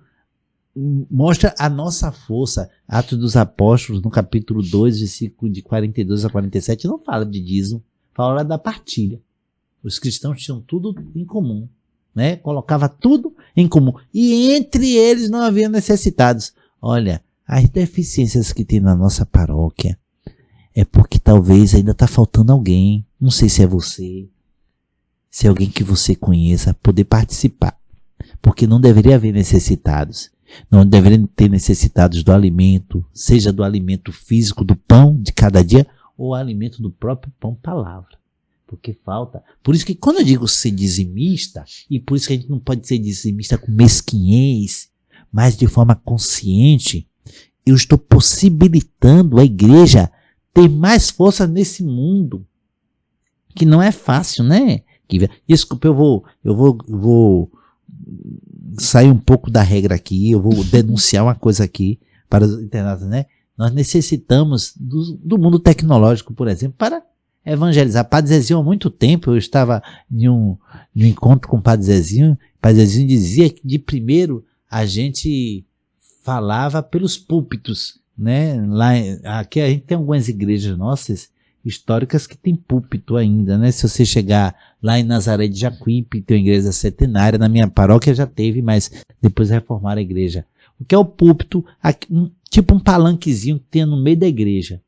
mostra a nossa força. Atos dos Apóstolos, no capítulo 2, versículo de 42 a 47, não fala de dízimo, fala da partilha. Os cristãos tinham tudo em comum, né? Colocava tudo em comum. E entre eles não havia necessitados. Olha, as deficiências que tem na nossa paróquia é porque talvez ainda está faltando alguém. Não sei se é você, se é alguém que você conheça, poder participar. Porque não deveria haver necessitados. Não deveriam ter necessitados do alimento, seja do alimento físico, do pão de cada dia, ou alimento do próprio pão palavra. Porque falta. Por isso que quando eu digo ser dizimista, e por isso que a gente não pode ser dizimista com mesquinhez, mas de forma consciente, eu estou possibilitando a igreja ter mais força nesse mundo. Que não é fácil, né? Desculpa, eu vou sair um pouco da regra aqui, eu vou denunciar uma coisa aqui para os internautas, né? Nós necessitamos do mundo tecnológico, por exemplo, para evangelizar. Padre Zezinho, há muito tempo, eu estava em um encontro com o Padre Zezinho dizia que de primeiro a gente falava pelos púlpitos, né? Aqui a gente tem algumas igrejas nossas históricas que tem púlpito ainda, né? Se você chegar lá em Nazaré de Jacuípe, tem uma igreja centenária, na minha paróquia já teve, mas depois reformaram a igreja. O que é o púlpito? Tipo um palanquezinho que tem no meio da igreja,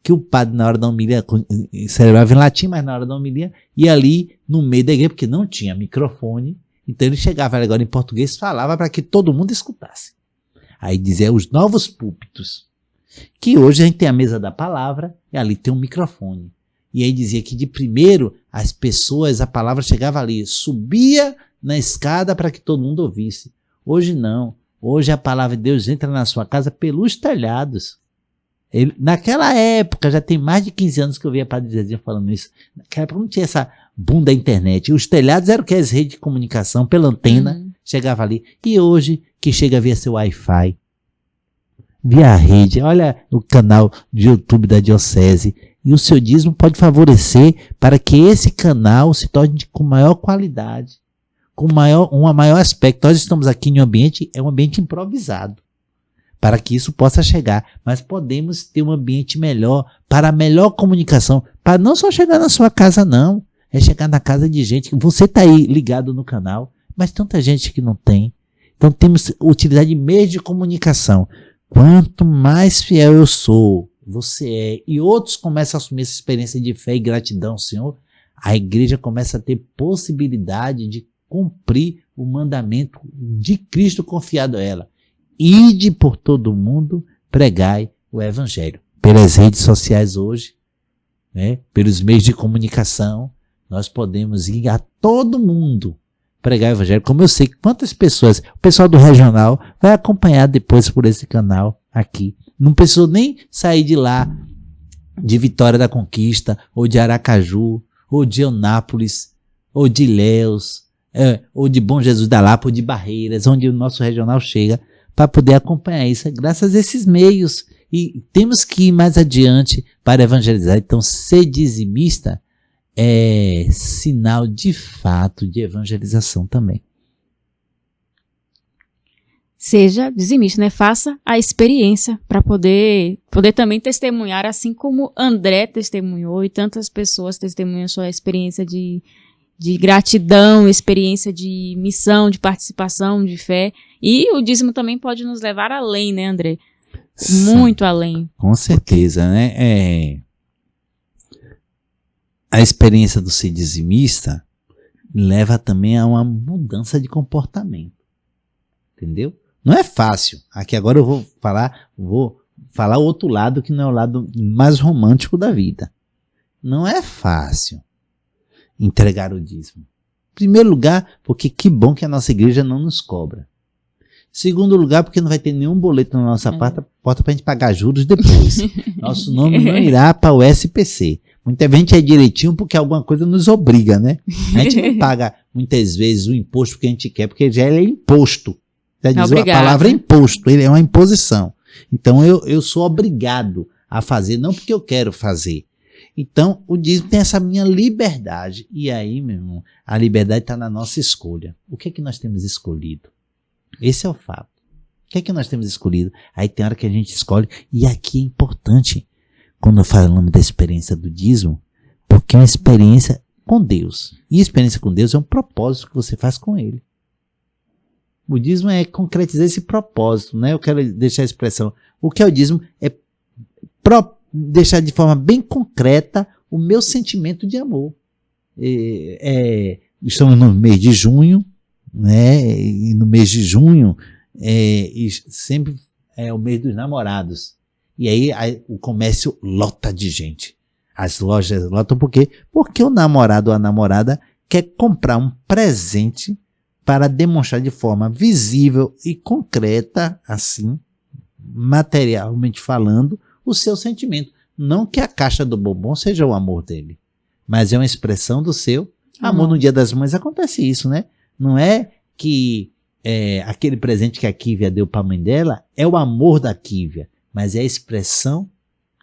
que o padre na hora da homilia celebrava em latim, mas na hora da homilia ia ali no meio da igreja, porque não tinha microfone, então ele chegava agora em português, falava para que todo mundo escutasse. Aí dizia os novos púlpitos, que hoje a gente tem a mesa da palavra e ali tem um microfone. E aí dizia que de primeiro as pessoas, a palavra chegava ali, subia na escada para que todo mundo ouvisse. Hoje não. Hoje a palavra de Deus entra na sua casa pelos telhados. Naquela época, já tem mais de 15 anos que eu via Padre Zezinho falando isso. Naquela época não tinha essa boom da internet. Os telhados eram que as redes de comunicação, pela antena, chegava ali. E hoje, que chega via seu Wi-Fi, via a rede, olha o canal de YouTube da Diocese, e o seu dízimo pode favorecer para que esse canal se torne com maior qualidade, com um maior aspecto. Nós estamos aqui em um ambiente improvisado, para que isso possa chegar, mas podemos ter um ambiente melhor, para a melhor comunicação, para não só chegar na sua casa não, é chegar na casa de gente, você está aí ligado no canal, mas tanta gente que não tem. Então temos utilidade de meios de comunicação. Quanto mais fiel eu sou, você é, e outros começam a assumir essa experiência de fé e gratidão, Senhor, a igreja começa a ter possibilidade de cumprir o mandamento de Cristo confiado a ela. Ide por todo o mundo, pregai o evangelho. Pelas redes sociais hoje, né, pelos meios de comunicação, nós podemos ir a todo mundo pregar o evangelho. Como eu sei que quantas pessoas, o pessoal do regional vai acompanhar depois por esse canal aqui. Não precisou nem sair de lá, de Vitória da Conquista, ou de Aracaju, ou de Eunápolis, ou de Ilhéus, ou de Bom Jesus da Lapa, ou de Barreiras, onde o nosso regional chega, para poder acompanhar isso, graças a esses meios. E temos que ir mais adiante para evangelizar. Então, ser dizimista é sinal de fato de evangelização também. Seja dizimista, né? Faça a experiência para poder também testemunhar, assim como André testemunhou e tantas pessoas testemunham sua experiência de gratidão, experiência de missão, de participação, de fé. E o dízimo também pode nos levar além, né, André? Muito além. Com certeza, né? A experiência do ser dizimista leva também a uma mudança de comportamento. Entendeu? Não é fácil. Aqui agora eu vou falar o outro lado, que não é o lado mais romântico da vida. Não é fácil entregar o dízimo. Em primeiro lugar, porque que bom que a nossa igreja não nos cobra. Segundo lugar, porque não vai ter nenhum boleto na nossa porta para a gente pagar juros depois. Nosso nome não irá para o SPC. Muita gente é direitinho porque alguma coisa nos obriga, né? A gente não paga muitas vezes o imposto que a gente quer, porque já é imposto. Já diz a palavra imposto, ele é uma imposição. Então eu sou obrigado a fazer, não porque eu quero fazer. Então o dízimo tem essa minha liberdade. E aí, meu irmão, a liberdade está na nossa escolha. O que é que nós temos escolhido? Esse é o fato. O que é que nós temos escolhido? Aí tem hora que a gente escolhe, e aqui é importante, quando falamos da experiência do dízimo, porque é uma experiência com Deus. E a experiência com Deus é um propósito que você faz com Ele. O dízimo é concretizar esse propósito, né? Eu quero deixar a expressão. O que é o dízimo? É deixar de forma bem concreta o meu sentimento de amor. Estamos no mês de junho, né? E no mês de junho sempre é o mês dos namorados. E aí o comércio lota de gente. As lojas lotam por quê? Porque o namorado ou a namorada quer comprar um presente para demonstrar de forma visível e concreta, assim, materialmente falando, o seu sentimento. Não que a caixa do bombom seja o amor dele, mas é uma expressão do seu amor. No Dia das Mães acontece isso, né? Não é que aquele presente que a Kívia deu para a mãe dela é o amor da Kívia, mas é a expressão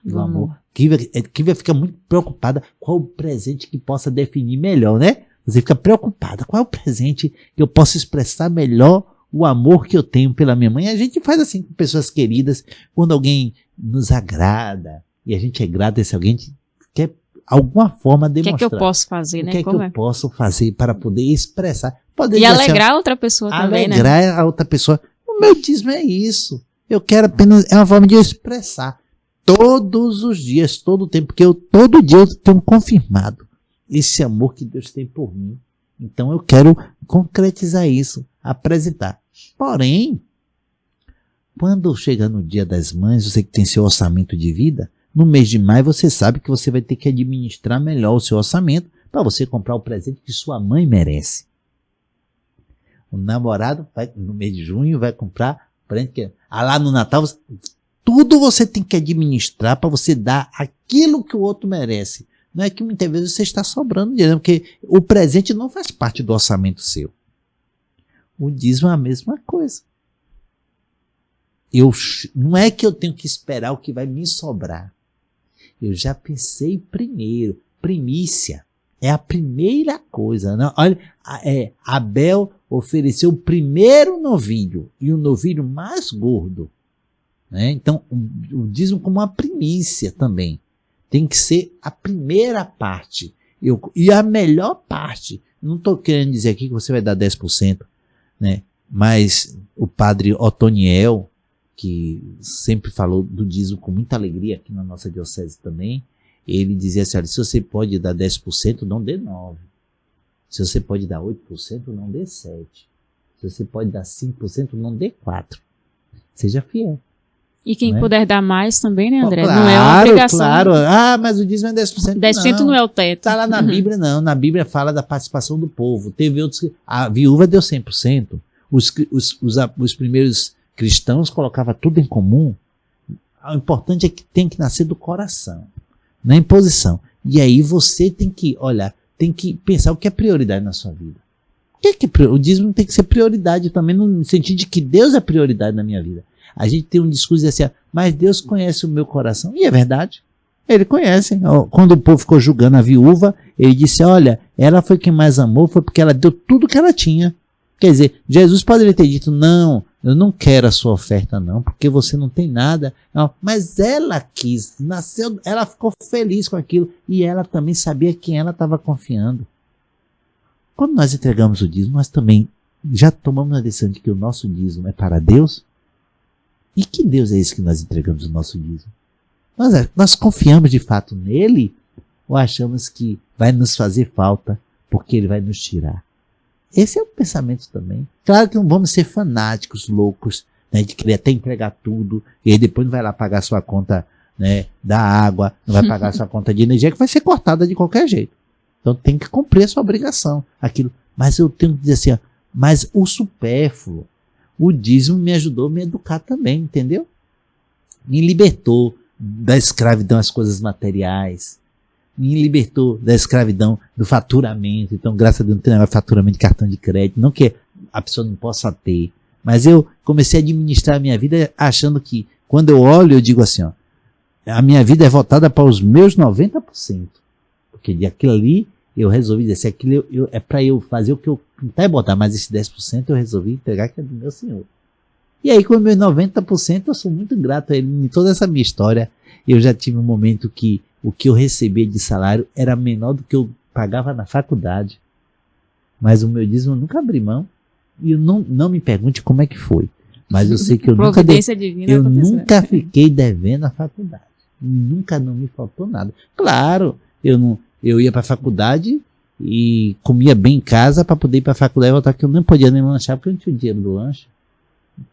do amor. Kívia fica muito preocupada qual o presente que possa definir melhor, né? Você fica preocupada, qual é o presente que eu posso expressar melhor o amor que eu tenho pela minha mãe? A gente faz assim com pessoas queridas, quando alguém nos agrada, e a gente é grato a esse alguém, a gente quer alguma forma demonstrar. O que é que eu posso fazer, né? O que é que eu posso fazer para poder expressar? E alegrar a outra pessoa também, né? Alegrar a outra pessoa. O meu dízimo é isso. Eu quero apenas, é uma forma de eu expressar. Todos os dias, todo o tempo, porque todo dia eu tenho confirmado esse amor que Deus tem por mim. Então eu quero concretizar isso, apresentar. Porém, quando chega no Dia das Mães, você que tem seu orçamento de vida, no mês de maio você sabe que você vai ter que administrar melhor o seu orçamento para você comprar o presente que sua mãe merece. O namorado vai, no mês de junho, vai comprar presente que lá no Natal, tudo você tem que administrar para você dar aquilo que o outro merece. Não é que muitas vezes você está sobrando dinheiro, porque o presente não faz parte do orçamento seu. O dízimo é a mesma coisa. Não é que eu tenho que esperar o que vai me sobrar. Eu já pensei primeiro. Primícia é a primeira coisa. Né? Olha, Abel ofereceu o primeiro novilho e o novilho mais gordo. Né? Então, o dízimo como uma primícia também. Tem que ser a primeira parte. E a melhor parte. Não estou querendo dizer aqui que você vai dar 10%, né? Mas o padre Otoniel, que sempre falou do dízimo com muita alegria aqui na nossa diocese também, ele dizia assim, olha, se você pode dar 10%, não dê 9%. Se você pode dar 8%, não dê 7%. Se você pode dar 5%, não dê 4%. Seja fiel. E quem né? puder dar mais também, né, André? Claro, não é uma obrigação. Claro. Mas o dízimo é 10%. 10% não é o teto. Está lá na Bíblia, não. Na Bíblia fala da participação do povo. Teve outros. A viúva deu 100%. Os primeiros cristãos colocavam tudo em comum. O importante é que tem que nascer do coração. Na imposição. E aí você tem que olhar. tem que pensar o que é prioridade na sua vida. O dízimo tem que ser prioridade também, no sentido de que Deus é prioridade na minha vida. A gente tem um discurso assim, mas Deus conhece o meu coração. E é verdade. Ele conhece. Quando o povo ficou julgando a viúva, ele disse, olha, ela foi quem mais amou, foi porque ela deu tudo que ela tinha. Quer dizer, Jesus poderia ter dito, não, eu não quero a sua oferta não, porque você não tem nada. Não, mas ela quis, nasceu, ela ficou feliz com aquilo, e ela também sabia quem ela estava confiando. Quando nós entregamos o dízimo, nós também já tomamos a decisão de que o nosso dízimo é para Deus? E que Deus é esse que nós entregamos o nosso dízimo? Nós confiamos de fato nele, ou achamos que vai nos fazer falta porque ele vai nos tirar? Esse é o pensamento também. Claro que não vamos ser fanáticos, loucos, né, de querer até entregar tudo, e aí depois não vai lá pagar sua conta, né, da água, não vai pagar sua conta de energia, que vai ser cortada de qualquer jeito. Então tem que cumprir a sua obrigação. Aquilo. Mas eu tenho que dizer assim, mas o supérfluo, o dízimo me ajudou a me educar também, entendeu? Me libertou da escravidão às coisas materiais, me libertou da escravidão do faturamento. Então, graças a Deus, não tem negócio de faturamento de cartão de crédito, não que a pessoa não possa ter, mas eu comecei a administrar a minha vida achando que, quando eu olho, eu digo assim, a minha vida é voltada para os meus 90%, porque de aquilo ali eu resolvi dizer, aquilo é para eu fazer o que eu tentar botar, mas esse 10% eu resolvi entregar, que é do meu Senhor. E aí, com os meus 90%, eu sou muito grato a ele. Em toda essa minha história, eu já tive um momento que o que eu recebia de salário era menor do que eu pagava na faculdade. Mas o meu dízimo eu nunca abri mão. E eu não me pergunte como é que foi. Mas eu sei que eu nunca fiquei devendo a faculdade. Nunca não me faltou nada. Claro, eu ia para a faculdade e comia bem em casa para poder ir para a faculdade e voltar, que eu não podia nem lanchar porque eu não tinha dinheiro do lanche.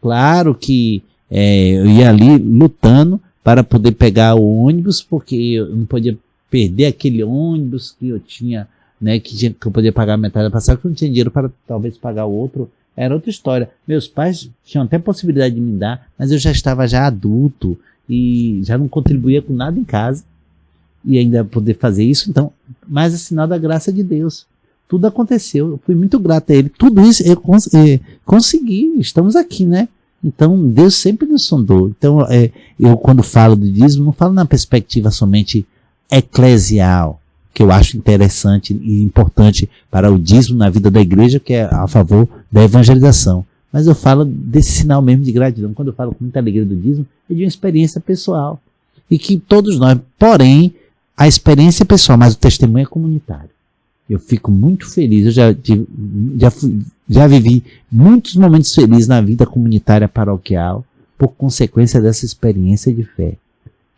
Claro que eu ia ali lutando para poder pegar o ônibus, porque eu não podia perder aquele ônibus que eu tinha, né, que eu podia pagar metade da passagem, porque eu não tinha dinheiro para talvez pagar o outro. Era outra história. Meus pais tinham até possibilidade de me dar, mas eu já estava adulto e já não contribuía com nada em casa, e ainda poder fazer isso. Então, mais é sinal da graça de Deus. Tudo aconteceu, eu fui muito grato a ele. Tudo isso eu consegui, estamos aqui, né? Então, Deus sempre nos sondou. Então, eu quando falo do dízimo, não falo na perspectiva somente eclesial, que eu acho interessante e importante para o dízimo na vida da igreja, que é a favor da evangelização. Mas eu falo desse sinal mesmo de gratidão. Quando eu falo com muita alegria do dízimo, é de uma experiência pessoal. E que todos nós, porém, a experiência é pessoal, mas o testemunho é comunitário. Eu fico muito feliz, eu já vivi muitos momentos felizes na vida comunitária paroquial, por consequência dessa experiência de fé,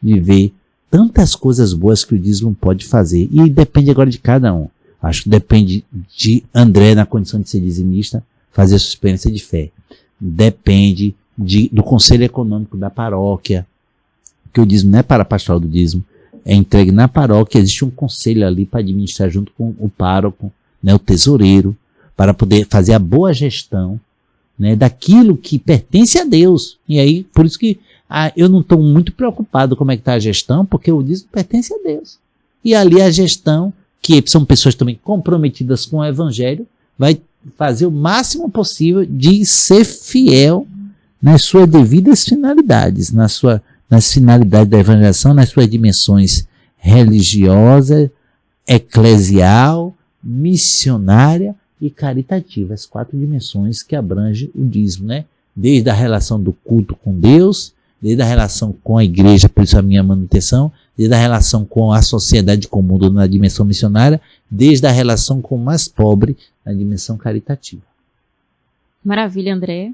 de ver tantas coisas boas que o dízimo pode fazer. E depende agora de cada um. Acho que depende de André, na condição de ser dizimista, fazer a sua experiência de fé. Depende do conselho econômico da paróquia, que o dízimo não é para a pastoral do dízimo, é entregue na paróquia, existe um conselho ali para administrar junto com o pároco, né, o tesoureiro, para poder fazer a boa gestão, né, daquilo que pertence a Deus. E aí, por isso que eu não estou muito preocupado como é que está a gestão, porque o dízimo pertence a Deus. E ali a gestão, que são pessoas também comprometidas com o evangelho, vai fazer o máximo possível de ser fiel nas suas devidas finalidades, nas finalidades da evangelização, nas suas dimensões religiosa, eclesial, missionária e caritativa, as 4 dimensões que abrange o dízimo, né? Desde a relação do culto com Deus, desde a relação com a igreja, por isso a minha manutenção, desde a relação com a sociedade comum na dimensão missionária, desde a relação com o mais pobre na dimensão caritativa. Maravilha, André.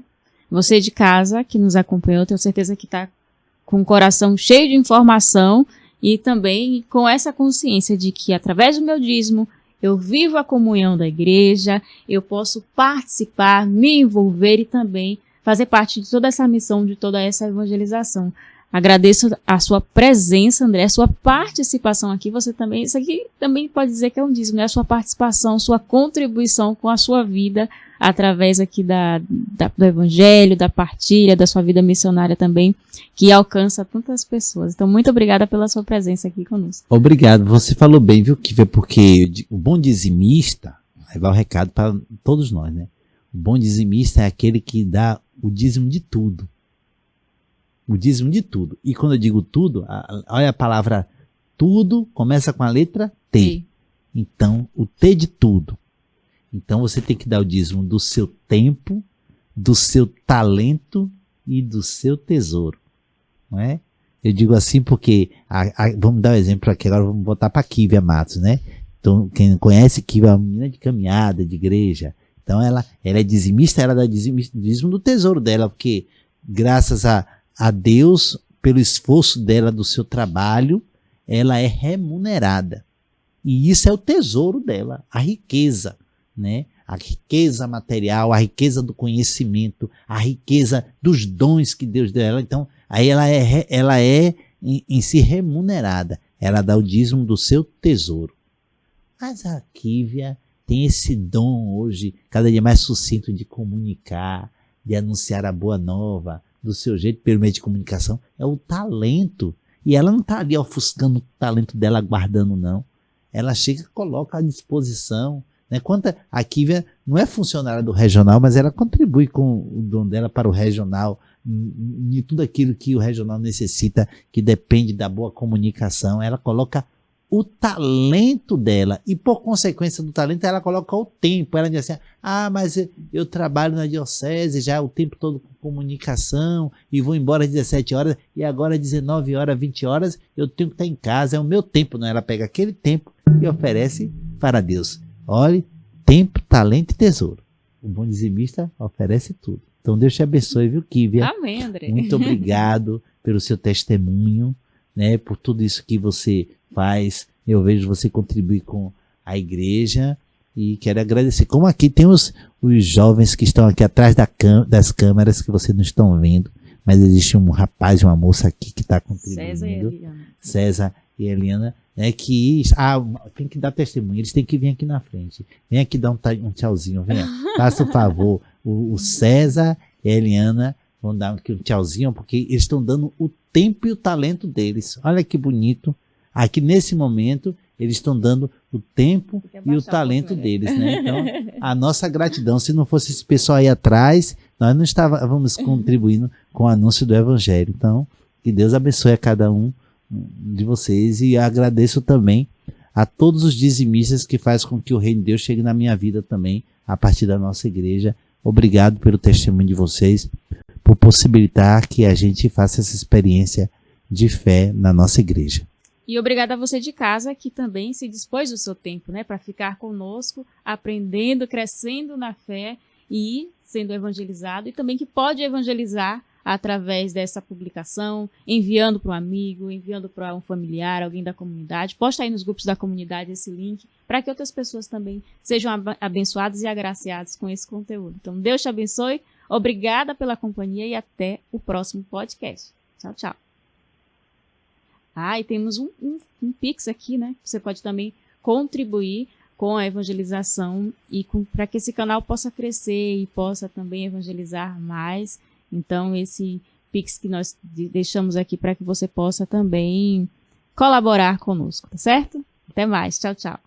Você de casa que nos acompanhou, tenho certeza que está com o coração cheio de informação e também com essa consciência de que através do meu dízimo eu vivo a comunhão da igreja, eu posso participar, me envolver e também fazer parte de toda essa missão, de toda essa evangelização. Agradeço a sua presença, André, a sua participação aqui. Você também, isso aqui também pode dizer que é um dízimo, né? A sua participação, sua contribuição com a sua vida através aqui do evangelho, da partilha, da sua vida missionária também, que alcança tantas pessoas. Então, muito obrigada pela sua presença aqui conosco. Obrigado. Você falou bem, viu, Kívia? Porque o bom dizimista, aí vai o recado para todos nós, né? O bom dizimista é aquele que dá o dízimo de tudo. O dízimo de tudo. E quando eu digo tudo, olha a palavra tudo, começa com a letra T. Sim. Então, o T de tudo. Então, você tem que dar o dízimo do seu tempo, do seu talento e do seu tesouro. Não é? Eu digo assim porque, vamos dar um exemplo aqui, agora vamos botar para Kívia Matos, né? Então, quem conhece Kívia é uma menina de caminhada, de igreja. Então, ela é dizimista, ela dá dízimo do tesouro dela, porque graças a Deus, pelo esforço dela, do seu trabalho, ela é remunerada. E isso é o tesouro dela, a riqueza, né? A riqueza material, a riqueza do conhecimento, a riqueza dos dons que Deus deu a ela. Então, aí ela é em si remunerada. Ela dá o dízimo do seu tesouro. Mas a Kívia tem esse dom hoje, cada dia mais sucinto, de comunicar, de anunciar a boa nova, do seu jeito, pelo meio de comunicação, é o talento. E ela não está ali ofuscando o talento dela, guardando, não. Ela chega e coloca à disposição. Né? A Kívia não é funcionária do regional, mas ela contribui com o dom dela para o regional, em tudo aquilo que o regional necessita, que depende da boa comunicação. Ela coloca o talento dela, e por consequência do talento ela coloca o tempo. Ela diz assim, mas eu trabalho na diocese já o tempo todo com comunicação e vou embora às 17 horas e agora às 19 horas, 20 horas eu tenho que estar em casa, é o meu tempo. Não, ela pega aquele tempo e oferece para Deus. Olhe, tempo, talento e tesouro. O bom dizimista oferece tudo. Então Deus te abençoe, viu, Kívia? Amém, André. Muito obrigado pelo seu testemunho, né, por tudo isso que você faz. Eu vejo você contribuir com a igreja e quero agradecer. Como aqui tem os jovens que estão aqui atrás das câmeras que vocês não estão vendo, mas existe um rapaz e uma moça aqui que está contribuindo. César e Eliana, né, que tem que dar testemunho, eles têm que vir aqui na frente. Vem aqui dar um tchauzinho, venha. Faça o favor. O César e a Eliana vão dar aqui um tchauzinho, porque eles estão dando o tempo e o talento deles. Olha que bonito. Aqui nesse momento, eles estão dando o tempo e o talento deles, né? Então, a nossa gratidão, se não fosse esse pessoal aí atrás, nós não estávamos contribuindo com o anúncio do Evangelho. Então, que Deus abençoe a cada um de vocês e agradeço também a todos os dizimistas que fazem com que o reino de Deus chegue na minha vida também, a partir da nossa igreja. Obrigado pelo testemunho de vocês, por possibilitar que a gente faça essa experiência de fé na nossa igreja. E obrigada a você de casa que também se dispôs do seu tempo, né, para ficar conosco, aprendendo, crescendo na fé e sendo evangelizado, e também que pode evangelizar através dessa publicação, enviando para um amigo, enviando para um familiar, alguém da comunidade. Posta aí nos grupos da comunidade esse link, para que outras pessoas também sejam abençoadas e agraciadas com esse conteúdo. Então, Deus te abençoe, obrigada pela companhia e até o próximo podcast. Tchau, tchau. E temos um Pix aqui, né? Você pode também contribuir com a evangelização e para que esse canal possa crescer e possa também evangelizar mais. Então, esse Pix que nós deixamos aqui para que você possa também colaborar conosco, tá certo? Até mais. Tchau, tchau.